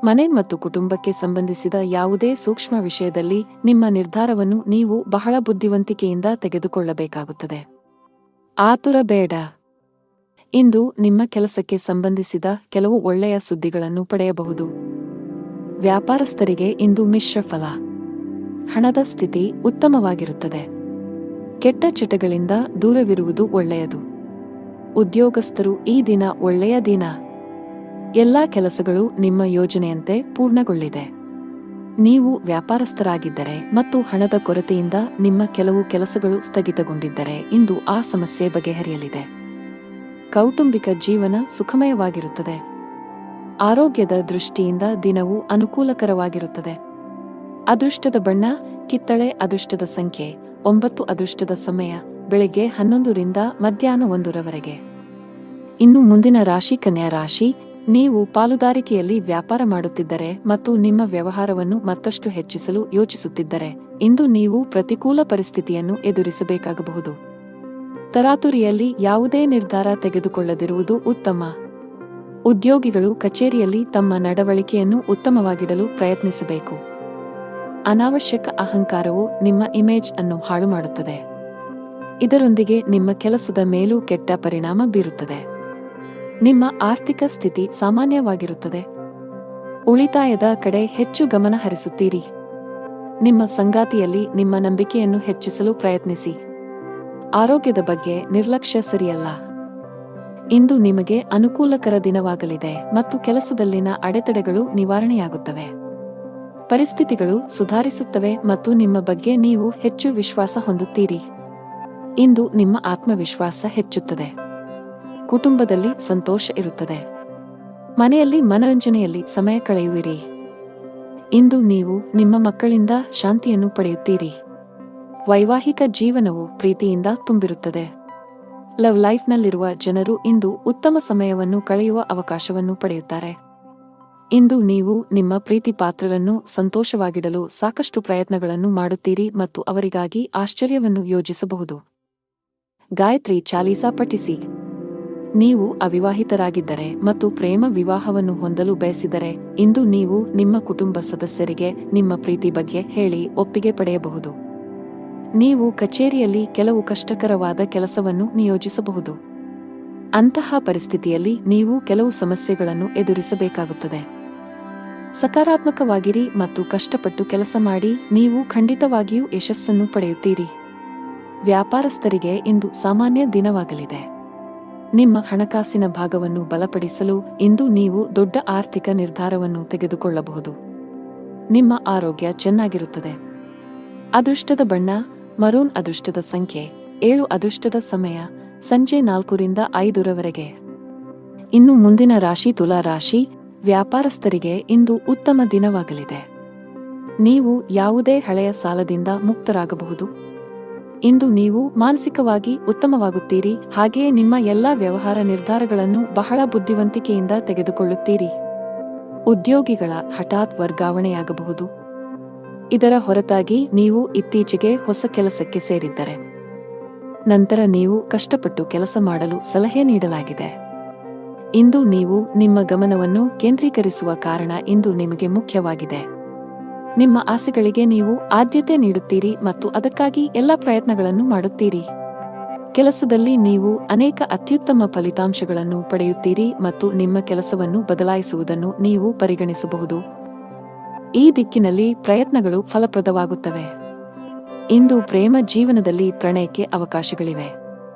ಮನೆ ಮತ್ತು ಕುಟುಂಬಕ್ಕೆ ಸಂಬಂಧಿಸಿದ ಯಾವುದೇ ಸೂಕ್ಷ್ಮ ವಿಷಯದಲ್ಲಿ ನಿಮ್ಮ ನಿರ್ಧಾರವನ್ನು ನೀವು ಬಹಳ ಬುದ್ಧಿವಂತಿಕೆಯಿಂದ ತೆಗೆದುಕೊಳ್ಳಬೇಕಾಗುತ್ತದೆ. ಆತುರ ಬೇಡ. ಇಂದು ನಿಮ್ಮ ಕೆಲಸಕ್ಕೆ ಸಂಬಂಧಿಸಿದ ಕೆಲವು ಒಳ್ಳೆಯ ಸುದ್ದಿಗಳನ್ನು ಪಡೆಯಬಹುದು. ವ್ಯಾಪಾರಸ್ಥರಿಗೆ ಇಂದು ಮಿಶ್ರ ಫಲ. ಹಣದ ಸ್ಥಿತಿ ಉತ್ತಮವಾಗಿರುತ್ತದೆ. ಕೆಟ್ಟ ಚಟಗಳಿಂದ ದೂರವಿರುವುದು ಒಳ್ಳೆಯದು. ಉದ್ಯೋಗಸ್ಥರು ಈ ದಿನ ಒಳ್ಳೆಯ ದಿನ. ಎಲ್ಲಾ ಕೆಲಸಗಳು ನಿಮ್ಮ ಯೋಜನೆಯಂತೆ ಪೂರ್ಣಗೊಳ್ಳಿದೆ. ನೀವು ವ್ಯಾಪಾರಸ್ಥರಾಗಿದ್ದರೆ ಮತ್ತು ಹಣದ ಕೊರತೆಯಿಂದ ನಿಮ್ಮ ಕೆಲವು ಕೆಲಸಗಳು ಸ್ಥಗಿತಗೊಂಡಿದ್ದರೆ ಇಂದು ಆ ಸಮಸ್ಯೆ ಬಗೆಹರಿಯಲಿದೆ. ಕೌಟುಂಬಿಕ ಜೀವನ ಸುಖಮಯವಾಗಿರುತ್ತದೆ. ಆರೋಗ್ಯದ ದೃಷ್ಟಿಯಿಂದ ದಿನವು ಅನುಕೂಲಕರವಾಗಿರುತ್ತದೆ. ಅದೃಷ್ಟದ ಬಣ್ಣ ಕಿತ್ತಳೆ. ಅದೃಷ್ಟದ ಸಂಖ್ಯೆ 9. ಅದೃಷ್ಟದ ಸಮಯ ಬೆಳಗ್ಗೆ 11 ರಿಂದ ಮಧ್ಯಾಹ್ನ 1 ರವರೆಗೆ. ಇನ್ನು ಮುಂದಿನ ರಾಶಿ ಕನ್ಯಾ ರಾಶಿ. ನೀವು ಪಾಲುದಾರಿಕೆಯಲ್ಲಿ ವ್ಯಾಪಾರ ಮಾಡುತ್ತಿದ್ದರೆ ಮತ್ತು ನಿಮ್ಮ ವ್ಯವಹಾರವನ್ನು ಮತ್ತಷ್ಟು ಹೆಚ್ಚಿಸಲು ಯೋಚಿಸುತ್ತಿದ್ದರೆ ಇಂದು ನೀವು ಪ್ರತಿಕೂಲ ಪರಿಸ್ಥಿತಿಯನ್ನು ಎದುರಿಸಬೇಕಾಗಬಹುದು. ತರಾತುರಿಯಲ್ಲಿ ಯಾವುದೇ ನಿರ್ಧಾರ ತೆಗೆದುಕೊಳ್ಳದಿರುವುದು ಉತ್ತಮ. ಉದ್ಯೋಗಿಗಳು ಕಚೇರಿಯಲ್ಲಿ ತಮ್ಮ ನಡವಳಿಕೆಯನ್ನು ಉತ್ತಮವಾಗಿಡಲು ಪ್ರಯತ್ನಿಸಬೇಕು. ಅನಾವಶ್ಯಕ ಅಹಂಕಾರವು ನಿಮ್ಮ ಇಮೇಜ್ ಅನ್ನು ಹಾಳು ಮಾಡುತ್ತದೆ. ಇದರೊಂದಿಗೆ ನಿಮ್ಮ ಕೆಲಸದ ಮೇಲೂ ಕೆಟ್ಟ ಪರಿಣಾಮ ಬೀರುತ್ತದೆ. ನಿಮ್ಮ ಆರ್ಥಿಕ ಸ್ಥಿತಿ ಸಾಮಾನ್ಯವಾಗಿರುತ್ತದೆ. ಉಳಿತಾಯದ ಕಡೆ ಹೆಚ್ಚು ಗಮನ ಹರಿಸುತ್ತೀರಿ. ನಿಮ್ಮ ಸಂಗಾತಿಯಲ್ಲಿ ನಿಮ್ಮ ನಂಬಿಕೆಯನ್ನು ಹೆಚ್ಚಿಸಲು ಪ್ರಯತ್ನಿಸಿ. ಆರೋಗ್ಯದ ಬಗ್ಗೆ ನಿರ್ಲಕ್ಷ್ಯ ಸರಿಯಲ್ಲ. ಇಂದು ನಿಮಗೆ ಅನುಕೂಲಕರ ದಿನವಾಗಲಿದೆ ಮತ್ತು ಕೆಲಸದಲ್ಲಿನ ಅಡೆತಡೆಗಳು ನಿವಾರಣೆಯಾಗುತ್ತವೆ. ಪರಿಸ್ಥಿತಿಗಳು ಸುಧಾರಿಸುತ್ತವೆ ಮತ್ತು ನಿಮ್ಮ ಬಗ್ಗೆ ನೀವು ಹೆಚ್ಚು ವಿಶ್ವಾಸ ಹೊಂದುತ್ತೀರಿ. ಇಂದು ನಿಮ್ಮ ಆತ್ಮವಿಶ್ವಾಸ ಹೆಚ್ಚುತ್ತದೆ. ಕುಟುಂಬದಲ್ಲಿ ಸಂತೋಷ ಇರುತ್ತದೆ. ಮನೆಯಲ್ಲಿ ಮನರಂಜನೆಯಲ್ಲಿ ಸಮಯ ಕಳೆಯುವಿರಿ. ಇಂದು ನೀವು ನಿಮ್ಮ ಮಕ್ಕಳಿಂದ ಶಾಂತಿಯನ್ನು ಪಡೆಯುತ್ತೀರಿ. ವೈವಾಹಿಕ ಜೀವನವು ಪ್ರೀತಿಯಿಂದ ತುಂಬಿರುತ್ತದೆ. ಲವ್ ಲೈಫ್ನಲ್ಲಿರುವ ಜನರು ಇಂದು ಉತ್ತಮ ಸಮಯವನ್ನು ಕಳೆಯುವ ಅವಕಾಶವನ್ನು ಪಡೆಯುತ್ತಾರೆ. ಇಂದು ನೀವು ನಿಮ್ಮ ಪ್ರೀತಿ ಪಾತ್ರರನ್ನು ಸಂತೋಷವಾಗಿಡಲು ಸಾಕಷ್ಟು ಪ್ರಯತ್ನಗಳನ್ನು ಮಾಡುತ್ತೀರಿ ಮತ್ತು ಅವರಿಗಾಗಿ ಆಶ್ಚರ್ಯವನ್ನು ಯೋಜಿಸಬಹುದು. ಗಾಯತ್ರಿ ಚಾಲೀಸಾ ಪಠಿಸಿ. ನೀವು ಅವಿವಾಹಿತರಾಗಿದ್ದರೆ ಮತ್ತು ಪ್ರೇಮ ವಿವಾಹವನ್ನು ಹೊಂದಲು ಬಯಸಿದರೆ ಇಂದು ನೀವು ನಿಮ್ಮ ಕುಟುಂಬ ಸದಸ್ಯರಿಗೆ ನಿಮ್ಮ ಪ್ರೀತಿ ಬಗ್ಗೆ ಹೇಳಿ ಒಪ್ಪಿಗೆ ಪಡೆಯಬಹುದು. ನೀವು ಕಚೇರಿಯಲ್ಲಿ ಕೆಲವು ಕಷ್ಟಕರವಾದ ಕೆಲಸವನ್ನು ನಿಯೋಜಿಸಬಹುದು. ಅಂತಹ ಪರಿಸ್ಥಿತಿಯಲ್ಲಿ ನೀವು ಕೆಲವು ಸಮಸ್ಯೆಗಳನ್ನು ಎದುರಿಸಬೇಕಾಗುತ್ತದೆ. ಸಕಾರಾತ್ಮಕವಾಗಿರಿ ಮತ್ತು ಕಷ್ಟಪಟ್ಟು ಕೆಲಸ ಮಾಡಿ. ನೀವು ಖಂಡಿತವಾಗಿಯೂ ಯಶಸ್ಸನ್ನು ಪಡೆಯುತ್ತೀರಿ. ವ್ಯಾಪಾರಸ್ಥರಿಗೆ ಇಂದು ಸಾಮಾನ್ಯ ದಿನವಾಗಲಿದೆ. ನಿಮ್ಮ ಹಣಕಾಸಿನ ಭಾಗವನ್ನು ಬಲಪಡಿಸಲು ಇಂದು ನೀವು ದೊಡ್ಡ ಆರ್ಥಿಕ ನಿರ್ಧಾರವನ್ನು ತೆಗೆದುಕೊಳ್ಳಬಹುದು. ನಿಮ್ಮ ಆರೋಗ್ಯ ಚೆನ್ನಾಗಿರುತ್ತದೆ. ಅದೃಷ್ಟದ ಬಣ್ಣ ಮರೂನ್. ಅದೃಷ್ಟದ ಸಂಖ್ಯೆ 7. ಅದೃಷ್ಟದ ಸಮಯ ಸಂಜೆ 4 ರಿಂದ 5 ರವರೆಗೆ. ಇನ್ನು ಮುಂದಿನ ರಾಶಿ ತುಲಾ ರಾಶಿ. ವ್ಯಾಪಾರಸ್ಥರಿಗೆ ಇಂದು ಉತ್ತಮ ದಿನವಾಗಲಿದೆ. ನೀವು ಯಾವುದೇ ಹಳೆಯ ಸಾಲದಿಂದ ಮುಕ್ತರಾಗಬಹುದು. ಇಂದು ನೀವು ಮಾನಸಿಕವಾಗಿ ಉತ್ತಮವಾಗುತ್ತೀರಿ. ಹಾಗೆಯೇ ನಿಮ್ಮ ಎಲ್ಲಾ ವ್ಯವಹಾರ ನಿರ್ಧಾರಗಳನ್ನು ಬಹಳ ಬುದ್ಧಿವಂತಿಕೆಯಿಂದ ತೆಗೆದುಕೊಳ್ಳುತ್ತೀರಿ. ಉದ್ಯೋಗಿಗಳ ಹಠಾತ್ ವರ್ಗಾವಣೆಯಾಗಬಹುದು. ಇದರ ಹೊರತಾಗಿ ನೀವು ಇತ್ತೀಚೆಗೆ ಹೊಸ ಕೆಲಸಕ್ಕೆ ಸೇರಿದ್ದರೆ ನಂತರ ನೀವು ಕಷ್ಟಪಟ್ಟು ಕೆಲಸ ಮಾಡಲು ಸಲಹೆ ನೀಡಲಾಗಿದೆ. ಇಂದು ನೀವು ನಿಮ್ಮ ಗಮನವನ್ನು ಕೇಂದ್ರೀಕರಿಸುವ ಕಾರಣ ಇಂದು ನಿಮಗೆ ಮುಖ್ಯವಾಗಿದೆ. ನಿಮ್ಮ ಆಸೆಗಳಿಗೆ ನೀವು ಆದ್ಯತೆ ನೀಡುತ್ತೀರಿ ಮತ್ತು ಅದಕ್ಕಾಗಿ ಎಲ್ಲ ಪ್ರಯತ್ನಗಳನ್ನು ಮಾಡುತ್ತೀರಿ. ಕೆಲಸದಲ್ಲಿ ನೀವು ಅನೇಕ ಅತ್ಯುತ್ತಮ ಫಲಿತಾಂಶಗಳನ್ನು ಪಡೆಯುತ್ತೀರಿ ಮತ್ತು ನಿಮ್ಮ ಕೆಲಸವನ್ನು ಬದಲಾಯಿಸುವುದನ್ನು ನೀವು ಪರಿಗಣಿಸಬಹುದು. ಈ ದಿಕ್ಕಿನಲ್ಲಿ ಪ್ರಯತ್ನಗಳು ಫಲಪ್ರದವಾಗುತ್ತವೆ. ಇಂದು ಪ್ರೇಮ ಜೀವನದಲ್ಲಿ ಪ್ರಣಯಕ್ಕೆ ಅವಕಾಶಗಳಿವೆ.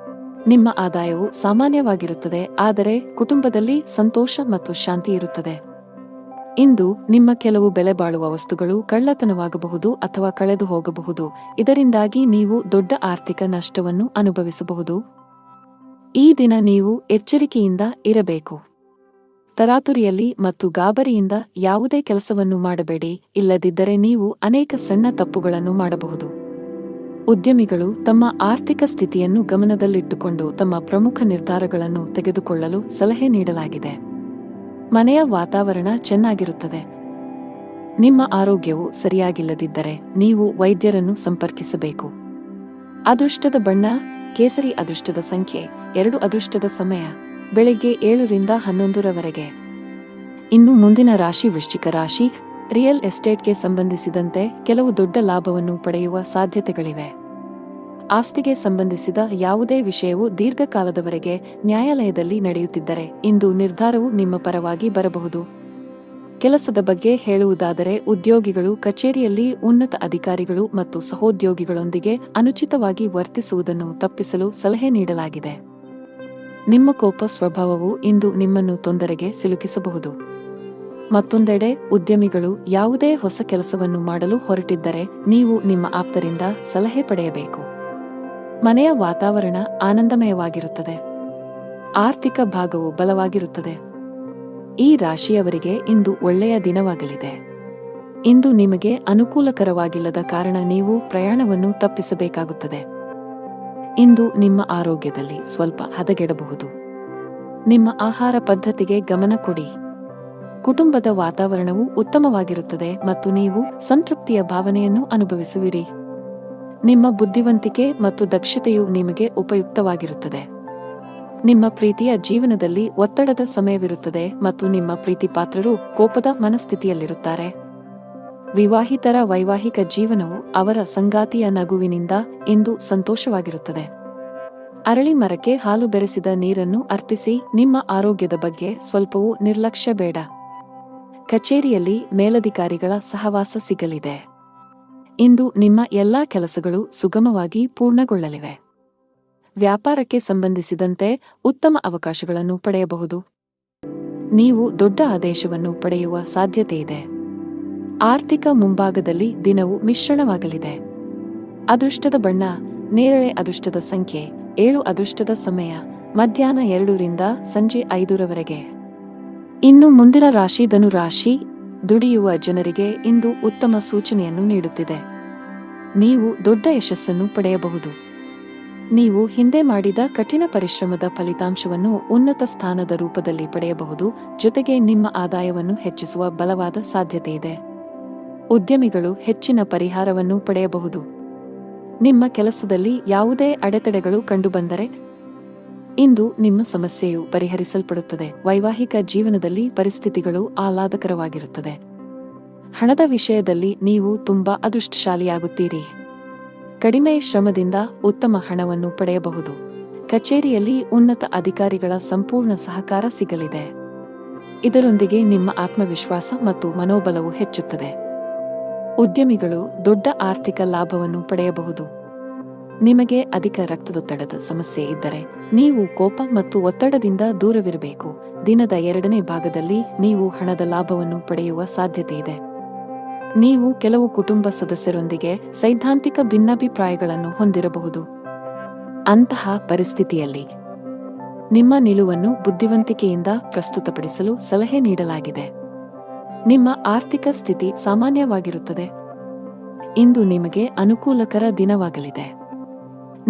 ನಿಮ್ಮ ಆದಾಯವು ಸಾಮಾನ್ಯವಾಗಿರುತ್ತದೆ, ಆದರೆ ಕುಟುಂಬದಲ್ಲಿ ಸಂತೋಷ ಮತ್ತು ಶಾಂತಿ ಇರುತ್ತದೆ. ಇಂದು ನಿಮ್ಮ ಕೆಲವು ಬೆಲೆ ಬಾಳುವ ವಸ್ತುಗಳು ಕಳ್ಳತನವಾಗಬಹುದು ಅಥವಾ ಕಳೆದು ಹೋಗಬಹುದು. ಇದರಿಂದಾಗಿ ನೀವು ದೊಡ್ಡ ಆರ್ಥಿಕ ನಷ್ಟವನ್ನು ಅನುಭವಿಸಬಹುದು. ಈ ದಿನ ನೀವು ಎಚ್ಚರಿಕೆಯಿಂದ ಇರಬೇಕು. ತರಾತುರಿಯಲ್ಲಿ ಮತ್ತು ಗಾಬರಿಯಿಂದ ಯಾವುದೇ ಕೆಲಸವನ್ನು ಮಾಡಬೇಡಿ, ಇಲ್ಲದಿದ್ದರೆ ನೀವು ಅನೇಕ ಸಣ್ಣ ತಪ್ಪುಗಳನ್ನು ಮಾಡಬಹುದು. ಉದ್ಯಮಿಗಳು ತಮ್ಮ ಆರ್ಥಿಕ ಸ್ಥಿತಿಯನ್ನು ಗಮನದಲ್ಲಿಟ್ಟುಕೊಂಡು ತಮ್ಮ ಪ್ರಮುಖ ನಿರ್ಧಾರಗಳನ್ನು ತೆಗೆದುಕೊಳ್ಳಲು ಸಲಹೆ ನೀಡಲಾಗಿದೆ. ಮನೆಯ ವಾತಾವರಣ ಚೆನ್ನಾಗಿರುತ್ತದೆ. ನಿಮ್ಮ ಆರೋಗ್ಯವು ಸರಿಯಾಗಿಲ್ಲದಿದ್ದರೆ ನೀವು ವೈದ್ಯರನ್ನು ಸಂಪರ್ಕಿಸಬೇಕು. ಅದೃಷ್ಟದ ಬಣ್ಣ ಕೇಸರಿ. ಅದೃಷ್ಟದ ಸಂಖ್ಯೆ 2. ಅದೃಷ್ಟದ ಸಮಯ ಬೆಳಿಗ್ಗೆ 7 ರಿಂದ 11 ರವರೆಗೆ. ಇನ್ನು ಮುಂದಿನ ರಾಶಿ ವೃಶ್ಚಿಕ ರಾಶಿ. ರಿಯಲ್ ಎಸ್ಟೇಟ್ಗೆ ಸಂಬಂಧಿಸಿದಂತೆ ಕೆಲವು ದೊಡ್ಡ ಲಾಭವನ್ನು ಪಡೆಯುವ ಸಾಧ್ಯತೆಗಳಿವೆ. ಆಸ್ತಿಗೆ ಸಂಬಂಧಿಸಿದ ಯಾವುದೇ ವಿಷಯವು ದೀರ್ಘಕಾಲದವರೆಗೆ ನ್ಯಾಯಾಲಯದಲ್ಲಿ ನಡೆಯುತ್ತಿದ್ದರೆ ಇಂದು ನಿರ್ಧಾರವು ನಿಮ್ಮ ಪರವಾಗಿ ಬರಬಹುದು. ಕೆಲಸದ ಬಗ್ಗೆ ಹೇಳುವುದಾದರೆ, ಉದ್ಯೋಗಿಗಳು ಕಚೇರಿಯಲ್ಲಿ ಉನ್ನತ ಅಧಿಕಾರಿಗಳು ಮತ್ತು ಸಹೋದ್ಯೋಗಿಗಳೊಂದಿಗೆ ಅನುಚಿತವಾಗಿ ವರ್ತಿಸುವುದನ್ನು ತಪ್ಪಿಸಲು ಸಲಹೆ ನೀಡಲಾಗಿದೆ. ನಿಮ್ಮ ಕೋಪ ಸ್ವಭಾವವು ಇಂದು ನಿಮ್ಮನ್ನು ತೊಂದರೆಗೆ ಸಿಲುಕಿಸಬಹುದು. ಮತ್ತೊಂದೆಡೆ, ಉದ್ಯಮಿಗಳು ಯಾವುದೇ ಹೊಸ ಕೆಲಸವನ್ನು ಮಾಡಲು ಹೊರಟಿದ್ದರೆ ನೀವು ನಿಮ್ಮ ಆಪ್ತರಿಂದ ಸಲಹೆ ಪಡೆಯಬೇಕು. ಮನೆಯ ವಾತಾವರಣ ಆನಂದಮಯವಾಗಿರುತ್ತದೆ. ಆರ್ಥಿಕ ಭಾಗವು ಬಲವಾಗಿರುತ್ತದೆ. ಈ ರಾಶಿಯವರಿಗೆ ಇಂದು ಒಳ್ಳೆಯ ದಿನವಾಗಲಿದೆ. ಇಂದು ನಿಮಗೆ ಅನುಕೂಲಕರವಾಗಿಲ್ಲದ ಕಾರಣ ನೀವು ಪ್ರಯಾಣವನ್ನು ತಪ್ಪಿಸಬೇಕಾಗುತ್ತದೆ. ಇಂದು ನಿಮ್ಮ ಆರೋಗ್ಯದಲ್ಲಿ ಸ್ವಲ್ಪ ಹದಗೆಡಬಹುದು. ನಿಮ್ಮ ಆಹಾರ ಪದ್ಧತಿಗೆ ಗಮನ ಕೊಡಿ. ಕುಟುಂಬದ ವಾತಾವರಣವು ಉತ್ತಮವಾಗಿರುತ್ತದೆ ಮತ್ತು ನೀವು ಸಂತೃಪ್ತಿಯ ಭಾವನೆಯನ್ನು ಅನುಭವಿಸುವಿರಿ. ನಿಮ್ಮ ಬುದ್ಧಿವಂತಿಕೆ ಮತ್ತು ದಕ್ಷತೆಯು ನಿಮಗೆ ಉಪಯುಕ್ತವಾಗಿರುತ್ತದೆ. ನಿಮ್ಮ ಪ್ರೀತಿಯ ಜೀವನದಲ್ಲಿ ಒತ್ತಡದ ಸಮಯವಿರುತ್ತದೆ ಮತ್ತು ನಿಮ್ಮ ಪ್ರೀತಿಪಾತ್ರರು ಕೋಪದ ಮನಸ್ಥಿತಿಯಲ್ಲಿರುತ್ತಾರೆ. ವಿವಾಹಿತರ ವೈವಾಹಿಕ ಜೀವನವು ಅವರ ಸಂಗಾತಿಯ ನಗುವಿನಿಂದ ಇಂದು ಸಂತೋಷವಾಗಿರುತ್ತದೆ. ಅರಳಿ ಮರಕ್ಕೆ ಹಾಲು ಬೆರೆಸಿದ ನೀರನ್ನು ಅರ್ಪಿಸಿ. ನಿಮ್ಮ ಆರೋಗ್ಯದ ಬಗ್ಗೆ ಸ್ವಲ್ಪವೂ ನಿರ್ಲಕ್ಷ್ಯ ಬೇಡ. ಕಚೇರಿಯಲ್ಲಿ ಮೇಲಧಿಕಾರಿಗಳ ಸಹವಾಸ ಸಿಗಲಿದೆ. ಇಂದು ನಿಮ್ಮ ಎಲ್ಲಾ ಕೆಲಸಗಳು ಸುಗಮವಾಗಿ ಪೂರ್ಣಗೊಳ್ಳಲಿವೆ. ವ್ಯಾಪಾರಕ್ಕೆ ಸಂಬಂಧಿಸಿದಂತೆ ಉತ್ತಮ ಅವಕಾಶಗಳನ್ನು ಪಡೆಯಬಹುದು. ನೀವು ದೊಡ್ಡ ಆದೇಶವನ್ನು ಪಡೆಯುವ ಸಾಧ್ಯತೆಯಿದೆ. ಆರ್ಥಿಕ ಮುಂಭಾಗದಲ್ಲಿ ದಿನವು ಮಿಶ್ರಣವಾಗಲಿದೆ. ಅದೃಷ್ಟದ ಬಣ್ಣ ನೇರಳೆ. ಅದೃಷ್ಟದ ಸಂಖ್ಯೆ 7. ಅದೃಷ್ಟದ ಸಮಯ ಮಧ್ಯಾಹ್ನ 2 ರಿಂದ ಸಂಜೆ 5 ರವರೆಗೆ. ಇನ್ನು ಮುಂದಿನ ರಾಶಿ ಧನು ರಾಶಿ. ದುಡಿಯುವ ಜನರಿಗೆ ಇಂದು ಉತ್ತಮ ಸೂಚನೆಯನ್ನು ನೀಡುತ್ತಿದೆ. ನೀವು ದೊಡ್ಡ ಯಶಸ್ಸನ್ನು ಪಡೆಯಬಹುದು. ನೀವು ಹಿಂದೆ ಮಾಡಿದ ಕಠಿಣ ಪರಿಶ್ರಮದ ಫಲಿತಾಂಶವನ್ನು ಉನ್ನತ ಸ್ಥಾನದ ರೂಪದಲ್ಲಿ ಪಡೆಯಬಹುದು. ಜೊತೆಗೆ ನಿಮ್ಮ ಆದಾಯವನ್ನು ಹೆಚ್ಚಿಸುವ ಬಲವಾದ ಸಾಧ್ಯತೆಯಿದೆ. ಉದ್ಯಮಿಗಳು ಹೆಚ್ಚಿನ ಪರಿಹಾರವನ್ನು ಪಡೆಯಬಹುದು. ನಿಮ್ಮ ಕೆಲಸದಲ್ಲಿ ಯಾವುದೇ ಅಡೆತಡೆಗಳು ಕಂಡುಬಂದರೆ ಇಂದು ನಿಮ್ಮ ಸಮಸ್ಯೆಯು ಪರಿಹರಿಸಲ್ಪಡುತ್ತದೆ. ವೈವಾಹಿಕ ಜೀವನದಲ್ಲಿ ಪರಿಸ್ಥಿತಿಗಳು ಆಹ್ಲಾದಕರವಾಗಿರುತ್ತದೆ. ಹಣದ ವಿಷಯದಲ್ಲಿ ನೀವು ತುಂಬಾ ಅದೃಷ್ಟಶಾಲಿಯಾಗುತ್ತೀರಿ. ಕಡಿಮೆ ಶ್ರಮದಿಂದ ಉತ್ತಮ ಹಣವನ್ನು ಪಡೆಯಬಹುದು. ಕಚೇರಿಯಲ್ಲಿ ಉನ್ನತ ಅಧಿಕಾರಿಗಳ ಸಂಪೂರ್ಣ ಸಹಕಾರ ಸಿಗಲಿದೆ. ಇದರೊಂದಿಗೆ ನಿಮ್ಮ ಆತ್ಮವಿಶ್ವಾಸ ಮತ್ತು ಮನೋಬಲವು ಹೆಚ್ಚುತ್ತದೆ. ಉದ್ಯಮಿಗಳು ದೊಡ್ಡ ಆರ್ಥಿಕ ಲಾಭವನ್ನು ಪಡೆಯಬಹುದು. ನಿಮಗೆ ಅಧಿಕ ರಕ್ತದೊತ್ತಡದ ಸಮಸ್ಯೆ ಇದ್ದರೆ ನೀವು ಕೋಪ ಮತ್ತು ಒತ್ತಡದಿಂದ ದೂರವಿರಬೇಕು. ದಿನದ 2ನೇ ಭಾಗದಲ್ಲಿ ನೀವು ಹಣದ ಲಾಭವನ್ನು ಪಡೆಯುವ ಸಾಧ್ಯತೆಯಿದೆ. ನೀವು ಕೆಲವು ಕುಟುಂಬ ಸದಸ್ಯರೊಂದಿಗೆ ಸೈದ್ಧಾಂತಿಕ ಭಿನ್ನಾಭಿಪ್ರಾಯಗಳನ್ನು ಹೊಂದಿರಬಹುದು. ಅಂತಹ ಪರಿಸ್ಥಿತಿಯಲ್ಲಿ ನಿಮ್ಮ ನಿಲುವನ್ನು ಬುದ್ಧಿವಂತಿಕೆಯಿಂದ ಪ್ರಸ್ತುತಪಡಿಸಲು ಸಲಹೆ ನೀಡಲಾಗಿದೆ. ನಿಮ್ಮ ಆರ್ಥಿಕ ಸ್ಥಿತಿ ಸಾಮಾನ್ಯವಾಗಿರುತ್ತದೆ. ಇಂದು ನಿಮಗೆ ಅನುಕೂಲಕರ ದಿನವಾಗಲಿದೆ.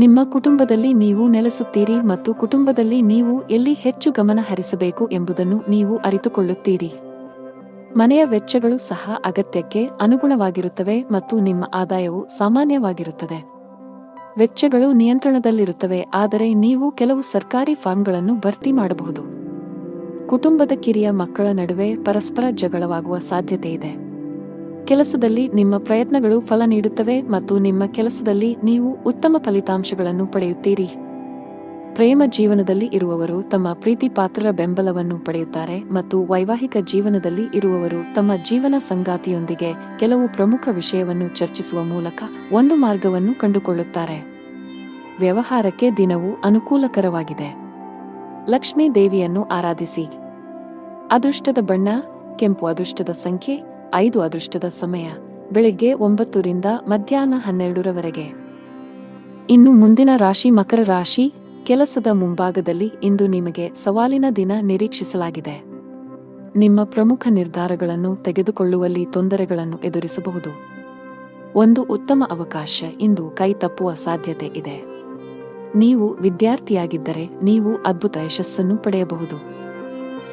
ನಿಮ್ಮ ಕುಟುಂಬದಲ್ಲಿ ನೀವು ನೆಲೆಸುತ್ತೀರಿ ಮತ್ತು ಕುಟುಂಬದಲ್ಲಿ ನೀವು ಎಲ್ಲಿ ಹೆಚ್ಚು ಗಮನ ಹರಿಸಬೇಕು ಎಂಬುದನ್ನು ನೀವು ಅರಿತುಕೊಳ್ಳುತ್ತೀರಿ. ಮನೆಯ ವೆಚ್ಚಗಳು ಸಹ ಅಗತ್ಯಕ್ಕೆ ಅನುಗುಣವಾಗಿರುತ್ತವೆ ಮತ್ತು ನಿಮ್ಮ ಆದಾಯವು ಸಾಮಾನ್ಯವಾಗಿರುತ್ತದೆ. ವೆಚ್ಚಗಳು ನಿಯಂತ್ರಣದಲ್ಲಿರುತ್ತವೆ, ಆದರೆ ನೀವು ಕೆಲವು ಸರ್ಕಾರಿ ಫಾರ್ಮ್ಗಳನ್ನು ಭರ್ತಿ ಮಾಡಬಹುದು. ಕುಟುಂಬದ ಕಿರಿಯ ಮಕ್ಕಳ ನಡುವೆ ಪರಸ್ಪರ ಜಗಳವಾಗುವ ಸಾಧ್ಯತೆಯಿದೆ. ಕೆಲಸದಲ್ಲಿ ನಿಮ್ಮ ಪ್ರಯತ್ನಗಳು ಫಲ ನೀಡುತ್ತವೆ ಮತ್ತು ನಿಮ್ಮ ಕೆಲಸದಲ್ಲಿ ನೀವು ಉತ್ತಮ ಫಲಿತಾಂಶಗಳನ್ನು ಪಡೆಯುತ್ತೀರಿ. ಪ್ರೇಮ ಜೀವನದಲ್ಲಿ ಇರುವವರು ತಮ್ಮ ಪ್ರೀತಿಪಾತ್ರರ ಬೆಂಬಲವನ್ನು ಪಡೆಯುತ್ತಾರೆ ಮತ್ತು ವೈವಾಹಿಕ ಜೀವನದಲ್ಲಿ ಇರುವವರು ತಮ್ಮ ಜೀವನ ಸಂಗಾತಿಯೊಂದಿಗೆ ಕೆಲವು ಪ್ರಮುಖ ವಿಷಯವನ್ನು ಚರ್ಚಿಸುವ ಮೂಲಕ ಒಂದು ಮಾರ್ಗವನ್ನು ಕಂಡುಕೊಳ್ಳುತ್ತಾರೆ. ವ್ಯವಹಾರಕ್ಕೆ ದಿನವು ಅನುಕೂಲಕರವಾಗಿದೆ. ಲಕ್ಷ್ಮೀ ದೇವಿಯನ್ನು ಆರಾಧಿಸಿ. ಅದೃಷ್ಟದ ಬಣ್ಣ ಕೆಂಪು. ಅದೃಷ್ಟದ ಸಂಖ್ಯೆ 5. ಅದೃಷ್ಟದ ಸಮಯ ಬೆಳಿಗ್ಗೆ 9 ರಿಂದ ಮಧ್ಯಾಹ್ನ 12 ರವರೆಗೆ. ಇನ್ನು ಮುಂದಿನ ರಾಶಿ ಮಕರ ರಾಶಿ. ಕೆಲಸದ ಮುಂಭಾಗದಲ್ಲಿ ಇಂದು ನಿಮಗೆ ಸವಾಲಿನ ದಿನ ನಿರೀಕ್ಷಿಸಲಾಗಿದೆ. ನಿಮ್ಮ ಪ್ರಮುಖ ನಿರ್ಧಾರಗಳನ್ನು ತೆಗೆದುಕೊಳ್ಳುವಲ್ಲಿ ತೊಂದರೆಗಳನ್ನು ಎದುರಿಸಬಹುದು. ಒಂದು ಉತ್ತಮ ಅವಕಾಶ ಇಂದು ಕೈ ತಪ್ಪುವ ಸಾಧ್ಯತೆ ಇದೆ. ನೀವು ವಿದ್ಯಾರ್ಥಿಯಾಗಿದ್ದರೆ ನೀವು ಅದ್ಭುತ ಯಶಸ್ಸನ್ನು ಪಡೆಯಬಹುದು.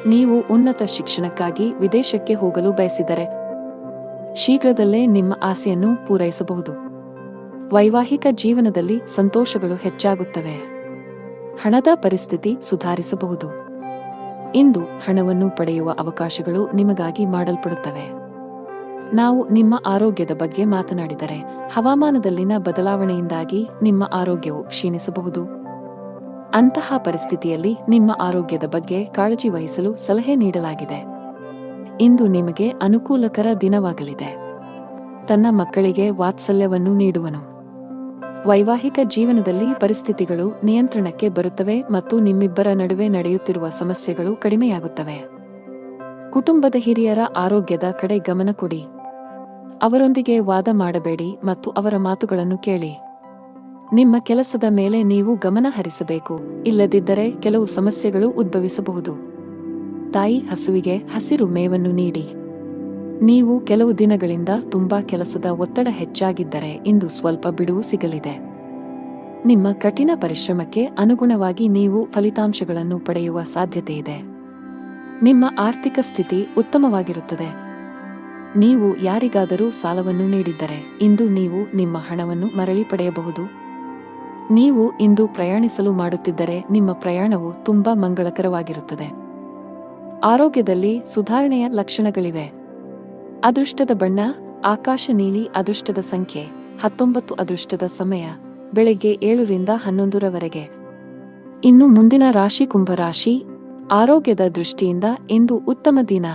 ನೀವು ಉನ್ನತ ಶಿಕ್ಷಣಕ್ಕಾಗಿ ವಿದೇಶಕ್ಕೆ ಹೋಗಲು ಬಯಸಿದರೆ ಶೀಘ್ರದಲ್ಲೇ ನಿಮ್ಮ ಆಸೆಯನ್ನು ಪೂರೈಸಬಹುದು. ವೈವಾಹಿಕ ಜೀವನದಲ್ಲಿ ಸಂತೋಷಗಳು ಹೆಚ್ಚಾಗುತ್ತವೆ. ಹಣದ ಪರಿಸ್ಥಿತಿ ಸುಧಾರಿಸಬಹುದು. ಇಂದು ಹಣವನ್ನು ಪಡೆಯುವ ಅವಕಾಶಗಳು ನಿಮಗಾಗಿ ಮಾಡಲ್ಪಡುತ್ತವೆ. ನಾವು ನಿಮ್ಮ ಆರೋಗ್ಯದ ಬಗ್ಗೆ ಮಾತನಾಡಿದರೆ, ಹವಾಮಾನದಲ್ಲಿನ ಬದಲಾವಣೆಯಿಂದಾಗಿ ನಿಮ್ಮ ಆರೋಗ್ಯವು ಕ್ಷೀಣಿಸಬಹುದು. ಅಂತಹ ಪರಿಸ್ಥಿತಿಯಲ್ಲಿ ನಿಮ್ಮ ಆರೋಗ್ಯದ ಬಗ್ಗೆ ಕಾಳಜಿ ವಹಿಸಲು ಸಲಹೆ ನೀಡಲಾಗಿದೆ. ಇಂದು ನಿಮಗೆ ಅನುಕೂಲಕರ ದಿನವಾಗಲಿದೆ. ತನ್ನ ಮಕ್ಕಳಿಗೆ ವಾತ್ಸಲ್ಯವನ್ನು ನೀಡುವನು. ವೈವಾಹಿಕ ಜೀವನದಲ್ಲಿ ಪರಿಸ್ಥಿತಿಗಳು ನಿಯಂತ್ರಣಕ್ಕೆ ಬರುತ್ತವೆ ಮತ್ತು ನಿಮ್ಮಿಬ್ಬರ ನಡುವೆ ನಡೆಯುತ್ತಿರುವ ಸಮಸ್ಯೆಗಳು ಕಡಿಮೆಯಾಗುತ್ತವೆ. ಕುಟುಂಬದ ಹಿರಿಯರ ಆರೋಗ್ಯದ ಕಡೆ ಗಮನ ಕೊಡಿ. ಅವರೊಂದಿಗೆ ವಾದ ಮಾಡಬೇಡಿ ಮತ್ತು ಅವರ ಮಾತುಗಳನ್ನು ಕೇಳಿ. ನಿಮ್ಮ ಕೆಲಸದ ಮೇಲೆ ನೀವು ಗಮನ ಹರಿಸಬೇಕು, ಇಲ್ಲದಿದ್ದರೆ ಕೆಲವು ಸಮಸ್ಯೆಗಳು ಉದ್ಭವಿಸಬಹುದು. ತಾಯಿ ಹಸುವಿಗೆ ಹಸಿರು ಮೇವನ್ನು ನೀಡಿ. ನೀವು ಕೆಲವು ದಿನಗಳಿಂದ ತುಂಬಾ ಕೆಲಸದ ಒತ್ತಡ ಹೆಚ್ಚಾಗಿದ್ದರೆ ಇಂದು ಸ್ವಲ್ಪ ಬಿಡುವು ಸಿಗಲಿದೆ. ನಿಮ್ಮ ಕಠಿಣ ಪರಿಶ್ರಮಕ್ಕೆ ಅನುಗುಣವಾಗಿ ನೀವು ಫಲಿತಾಂಶಗಳನ್ನು ಪಡೆಯುವ ಸಾಧ್ಯತೆಯಿದೆ. ನಿಮ್ಮ ಆರ್ಥಿಕ ಸ್ಥಿತಿ ಉತ್ತಮವಾಗಿರುತ್ತದೆ. ನೀವು ಯಾರಿಗಾದರೂ ಸಾಲವನ್ನು ನೀಡಿದ್ದರೆ ಇಂದು ನೀವು ನಿಮ್ಮ ಹಣವನ್ನು ಮರಳಿ ಪಡೆಯಬಹುದು. ನೀವು ಇಂದು ಪ್ರಯಾಣಿಸಲು ಮಾಡುತ್ತಿದ್ದರೆ ನಿಮ್ಮ ಪ್ರಯಾಣವು ತುಂಬಾ ಮಂಗಳಕರವಾಗಿರುತ್ತದೆ. ಆರೋಗ್ಯದಲ್ಲಿ ಸುಧಾರಣೆಯ ಲಕ್ಷಣಗಳಿವೆ. ಅದೃಷ್ಟದ ಬಣ್ಣ ಆಕಾಶ ನೀಲಿ. ಅದೃಷ್ಟದ ಸಂಖ್ಯೆ 19. ಅದೃಷ್ಟದ ಸಮಯ ಬೆಳಗ್ಗೆ 7 ರಿಂದ 11 ಇನ್ನು ಮುಂದಿನ ರಾಶಿ ಕುಂಭರಾಶಿ. ಆರೋಗ್ಯದ ದೃಷ್ಟಿಯಿಂದ ಇಂದು ಉತ್ತಮ ದಿನ.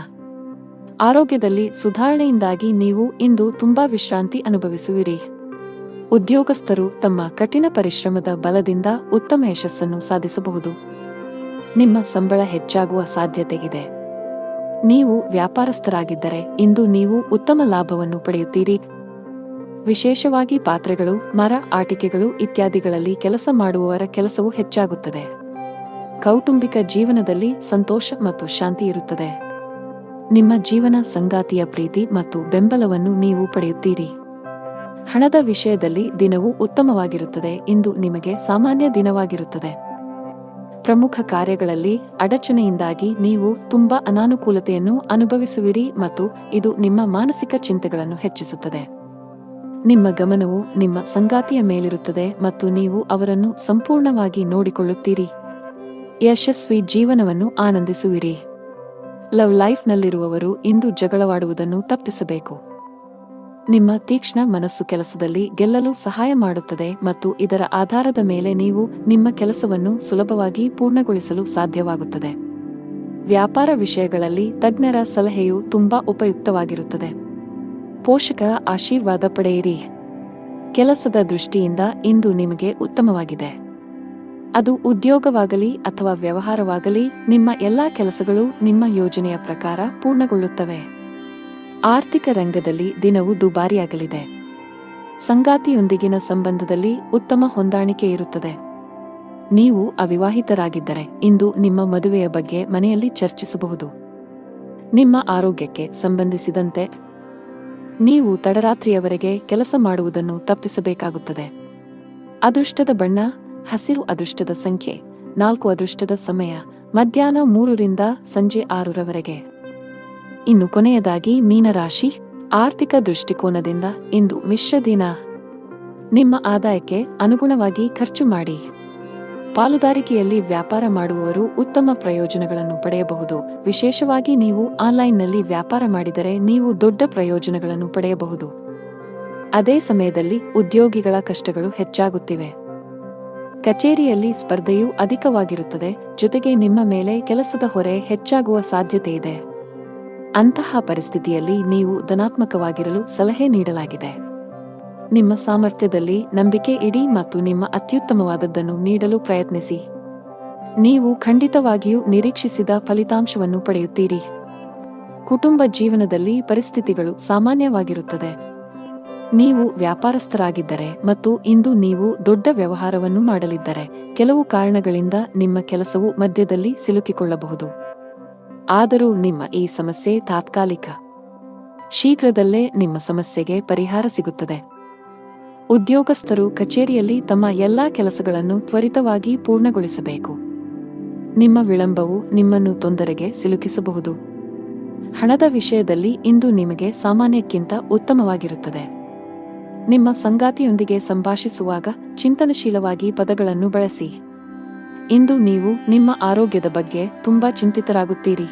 ಆರೋಗ್ಯದಲ್ಲಿ ಸುಧಾರಣೆಯಿಂದಾಗಿ ನೀವು ಇಂದು ತುಂಬಾ ವಿಶ್ರಾಂತಿ ಅನುಭವಿಸುವಿರಿ. ಉದ್ಯೋಗಸ್ಥರು ತಮ್ಮ ಕಠಿಣ ಪರಿಶ್ರಮದ ಬಲದಿಂದ ಉತ್ತಮ ಯಶಸ್ಸನ್ನು ಸಾಧಿಸಬಹುದು. ನಿಮ್ಮ ಸಂಬಳ ಹೆಚ್ಚಾಗುವ ಸಾಧ್ಯತೆ ಇದೆ. ನೀವು ವ್ಯಾಪಾರಸ್ಥರಾಗಿದ್ದರೆ ಇಂದು ನೀವು ಉತ್ತಮ ಲಾಭವನ್ನು ಪಡೆಯುತ್ತೀರಿ. ವಿಶೇಷವಾಗಿ ಪಾತ್ರೆಗಳು, ಮರ, ಆಟಿಕೆಗಳು ಇತ್ಯಾದಿಗಳಲ್ಲಿ ಕೆಲಸ ಮಾಡುವವರ ಕೆಲಸವು ಹೆಚ್ಚಾಗುತ್ತದೆ. ಕೌಟುಂಬಿಕ ಜೀವನದಲ್ಲಿ ಸಂತೋಷ ಮತ್ತು ಶಾಂತಿ ಇರುತ್ತದೆ. ನಿಮ್ಮ ಜೀವನ ಸಂಗಾತಿಯ ಪ್ರೀತಿ ಮತ್ತು ಬೆಂಬಲವನ್ನು ನೀವು ಪಡೆಯುತ್ತೀರಿ. ಹಣದ ವಿಷಯದಲ್ಲಿ ದಿನವು ಉತ್ತಮವಾಗಿರುತ್ತದೆ. ಇಂದು ನಿಮಗೆ ಸಾಮಾನ್ಯ ದಿನವಾಗಿರುತ್ತದೆ. ಪ್ರಮುಖ ಕಾರ್ಯಗಳಲ್ಲಿ ಅಡಚಣೆಯಿಂದಾಗಿ ನೀವು ತುಂಬಾ ಅನಾನುಕೂಲತೆಯನ್ನು ಅನುಭವಿಸುವಿರಿ ಮತ್ತು ಇದು ನಿಮ್ಮ ಮಾನಸಿಕ ಚಿಂತೆಗಳನ್ನು ಹೆಚ್ಚಿಸುತ್ತದೆ. ನಿಮ್ಮ ಗಮನವು ನಿಮ್ಮ ಸಂಗಾತಿಯ ಮೇಲಿರುತ್ತದೆ ಮತ್ತು ನೀವು ಅವರನ್ನು ಸಂಪೂರ್ಣವಾಗಿ ನೋಡಿಕೊಳ್ಳುತ್ತೀರಿ. ಯಶಸ್ವಿ ಜೀವನವನ್ನು ಆನಂದಿಸುವಿರಿ. ಲವ್ ಲೈಫ್ನಲ್ಲಿರುವವರು ಇಂದು ಜಗಳವಾಡುವುದನ್ನು ತಪ್ಪಿಸಬೇಕು. ನಿಮ್ಮ ತೀಕ್ಷ್ಣ ಮನಸ್ಸು ಕೆಲಸದಲ್ಲಿ ಗೆಲ್ಲಲು ಸಹಾಯ ಮಾಡುತ್ತದೆ ಮತ್ತು ಇದರ ಆಧಾರದ ಮೇಲೆ ನೀವು ನಿಮ್ಮ ಕೆಲಸವನ್ನು ಸುಲಭವಾಗಿ ಪೂರ್ಣಗೊಳಿಸಲು ಸಾಧ್ಯವಾಗುತ್ತದೆ. ವ್ಯಾಪಾರ ವಿಷಯಗಳಲ್ಲಿ ತಜ್ಞರ ಸಲಹೆಯು ತುಂಬಾ ಉಪಯುಕ್ತವಾಗಿರುತ್ತದೆ. ಪೋಷಕರ ಆಶೀರ್ವಾದ ಪಡೆಯಿರಿ. ಕೆಲಸದ ದೃಷ್ಟಿಯಿಂದ ಇಂದು ನಿಮಗೆ ಉತ್ತಮವಾಗಿದೆ. ಅದು ಉದ್ಯೋಗವಾಗಲಿ ಅಥವಾ ವ್ಯವಹಾರವಾಗಲಿ, ನಿಮ್ಮ ಎಲ್ಲಾ ಕೆಲಸಗಳು ನಿಮ್ಮ ಯೋಜನೆಯ ಪ್ರಕಾರ ಪೂರ್ಣಗೊಳ್ಳುತ್ತವೆ. ಆರ್ಥಿಕ ರಂಗದಲ್ಲಿ ದಿನವು ದುಬಾರಿಯಾಗಲಿದೆ. ಸಂಗಾತಿಯೊಂದಿಗಿನ ಸಂಬಂಧದಲ್ಲಿ ಉತ್ತಮ ಹೊಂದಾಣಿಕೆ ಇರುತ್ತದೆ. ನೀವು ಅವಿವಾಹಿತರಾಗಿದ್ದರೆ ಇಂದು ನಿಮ್ಮ ಮದುವೆಯ ಬಗ್ಗೆ ಮನೆಯಲ್ಲಿ ಚರ್ಚಿಸಬಹುದು. ನಿಮ್ಮ ಆರೋಗ್ಯಕ್ಕೆ ಸಂಬಂಧಿಸಿದಂತೆ ನೀವು ತಡರಾತ್ರಿಯವರೆಗೆ ಕೆಲಸ ಮಾಡುವುದನ್ನು ತಪ್ಪಿಸಬೇಕಾಗುತ್ತದೆ. ಅದೃಷ್ಟದ ಬಣ್ಣ ಹಸಿರು. ಅದೃಷ್ಟದ ಸಂಖ್ಯೆ 4. ಅದೃಷ್ಟದ ಸಮಯ ಮಧ್ಯಾಹ್ನ 3 ರಿಂದ ಸಂಜೆ 6 ಇನ್ನು ಕೊನೆಯದಾಗಿ ಮೀನರಾಶಿ. ಆರ್ಥಿಕ ದೃಷ್ಟಿಕೋನದಿಂದ ಇಂದು ಮಿಶ್ರ ದಿನ. ನಿಮ್ಮ ಆದಾಯಕ್ಕೆ ಅನುಗುಣವಾಗಿ ಖರ್ಚು ಮಾಡಿ. ಪಾಲುದಾರಿಕೆಯಲ್ಲಿ ವ್ಯಾಪಾರ ಮಾಡುವವರು ಉತ್ತಮ ಪ್ರಯೋಜನಗಳನ್ನು ಪಡೆಯಬಹುದು. ವಿಶೇಷವಾಗಿ ನೀವು ಆನ್ಲೈನ್ನಲ್ಲಿ ವ್ಯಾಪಾರ ಮಾಡಿದರೆ ನೀವು ದೊಡ್ಡ ಪ್ರಯೋಜನಗಳನ್ನು ಪಡೆಯಬಹುದು. ಅದೇ ಸಮಯದಲ್ಲಿ ಉದ್ಯೋಗಿಗಳ ಕಷ್ಟಗಳು ಹೆಚ್ಚಾಗುತ್ತಿವೆ. ಕಚೇರಿಯಲ್ಲಿ ಸ್ಪರ್ಧೆಯೂ ಅಧಿಕವಾಗಿರುತ್ತದೆ. ಜೊತೆಗೆ ನಿಮ್ಮ ಮೇಲೆ ಕೆಲಸದ ಹೊರೆ ಹೆಚ್ಚಾಗುವ ಸಾಧ್ಯತೆಯಿದೆ. ಅಂತಹ ಪರಿಸ್ಥಿತಿಯಲ್ಲಿ ನೀವು ಧನಾತ್ಮಕವಾಗಿರಲು ಸಲಹೆ ನೀಡಲಾಗಿದೆ. ನಿಮ್ಮ ಸಾಮರ್ಥ್ಯದಲ್ಲಿ ನಂಬಿಕೆ ಇಡಿ ಮತ್ತು ನಿಮ್ಮ ಅತ್ಯುತ್ತಮವಾದದ್ದನ್ನು ನೀಡಲು ಪ್ರಯತ್ನಿಸಿ. ನೀವು ಖಂಡಿತವಾಗಿಯೂ ನಿರೀಕ್ಷಿಸಿದ ಫಲಿತಾಂಶವನ್ನು ಪಡೆಯುತ್ತೀರಿ. ಕುಟುಂಬ ಜೀವನದಲ್ಲಿ ಪರಿಸ್ಥಿತಿಗಳು ಸಾಮಾನ್ಯವಾಗಿರುತ್ತದೆ. ನೀವು ವ್ಯಾಪಾರಸ್ಥರಾಗಿದ್ದರೆ ಮತ್ತು ಇಂದು ನೀವು ದೊಡ್ಡ ವ್ಯವಹಾರವನ್ನು ಮಾಡಲಿದ್ದರೆ ಕೆಲವು ಕಾರಣಗಳಿಂದ ನಿಮ್ಮ ಕೆಲಸವು ಮಧ್ಯದಲ್ಲಿ ಸಿಲುಕಿಕೊಳ್ಳಬಹುದು. ಆದರೂ ನಿಮ್ಮ ಈ ಸಮಸ್ಯೆ ತಾತ್ಕಾಲಿಕ. ಶೀಘ್ರದಲ್ಲೇ ನಿಮ್ಮ ಸಮಸ್ಯೆಗೆ ಪರಿಹಾರ ಸಿಗುತ್ತದೆ. ಉದ್ಯೋಗಸ್ಥರು ಕಚೇರಿಯಲ್ಲಿ ತಮ್ಮ ಎಲ್ಲಾ ಕೆಲಸಗಳನ್ನು ತ್ವರಿತವಾಗಿ ಪೂರ್ಣಗೊಳಿಸಬೇಕು. ನಿಮ್ಮ ವಿಳಂಬವು ನಿಮ್ಮನ್ನು ತೊಂದರೆಗೆ ಸಿಲುಕಿಸಬಹುದು. ಹಣದ ವಿಷಯದಲ್ಲಿ ಇಂದು ನಿಮಗೆ ಸಾಮಾನ್ಯಕ್ಕಿಂತ ಉತ್ತಮವಾಗಿರುತ್ತದೆ. ನಿಮ್ಮ ಸಂಗಾತಿಯೊಂದಿಗೆ ಸಂಭಾಷಿಸುವಾಗ ಚಿಂತನಶೀಲವಾಗಿ ಪದಗಳನ್ನು ಬಳಸಿ. ಇಂದು ನೀವು ನಿಮ್ಮ ಆರೋಗ್ಯದ ಬಗ್ಗೆ ತುಂಬಾ ಚಿಂತಿತರಾಗುತ್ತೀರಿ.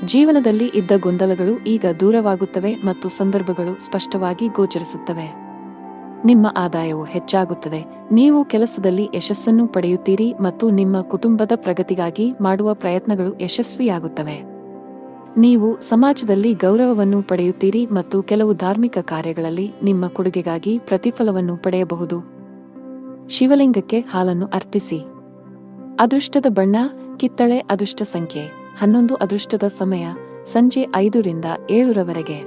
ಜೀವನದಲ್ಲಿ ಇದ್ದ ಗೊಂದಲಗಳು ಈಗ ದೂರವಾಗುತ್ತವೆ ಮತ್ತು ಸಂದರ್ಭಗಳು ಸ್ಪಷ್ಟವಾಗಿ ಗೋಚರಿಸುತ್ತವೆ. ನಿಮ್ಮ ಆದಾಯವು ಹೆಚ್ಚಾಗುತ್ತದೆ. ನೀವು ಕೆಲಸದಲ್ಲಿ ಯಶಸ್ಸನ್ನು ಪಡೆಯುತ್ತೀರಿ ಮತ್ತು ನಿಮ್ಮ ಕುಟುಂಬದ ಪ್ರಗತಿಗಾಗಿ ಮಾಡುವ ಪ್ರಯತ್ನಗಳು ಯಶಸ್ವಿಯಾಗುತ್ತವೆ. ನೀವು ಸಮಾಜದಲ್ಲಿ ಗೌರವವನ್ನು ಪಡೆಯುತ್ತೀರಿ ಮತ್ತು ಕೆಲವು ಧಾರ್ಮಿಕ ಕಾರ್ಯಗಳಲ್ಲಿ ನಿಮ್ಮ ಕೊಡುಗೆಗಾಗಿ ಪ್ರತಿಫಲವನ್ನು ಪಡೆಯಬಹುದು. ಶಿವಲಿಂಗಕ್ಕೆ ಹಾಲನ್ನು ಅರ್ಪಿಸಿ. ಅದೃಷ್ಟದ ಬಣ್ಣ ಕಿತ್ತಳೆ. ಅದೃಷ್ಟ ಸಂಖ್ಯೆ 11. ಅದೃಷ್ಟದ ಸಮಯ ಸಂಜೆ 5 ರಿಂದ 7 ರವರೆಗೆ.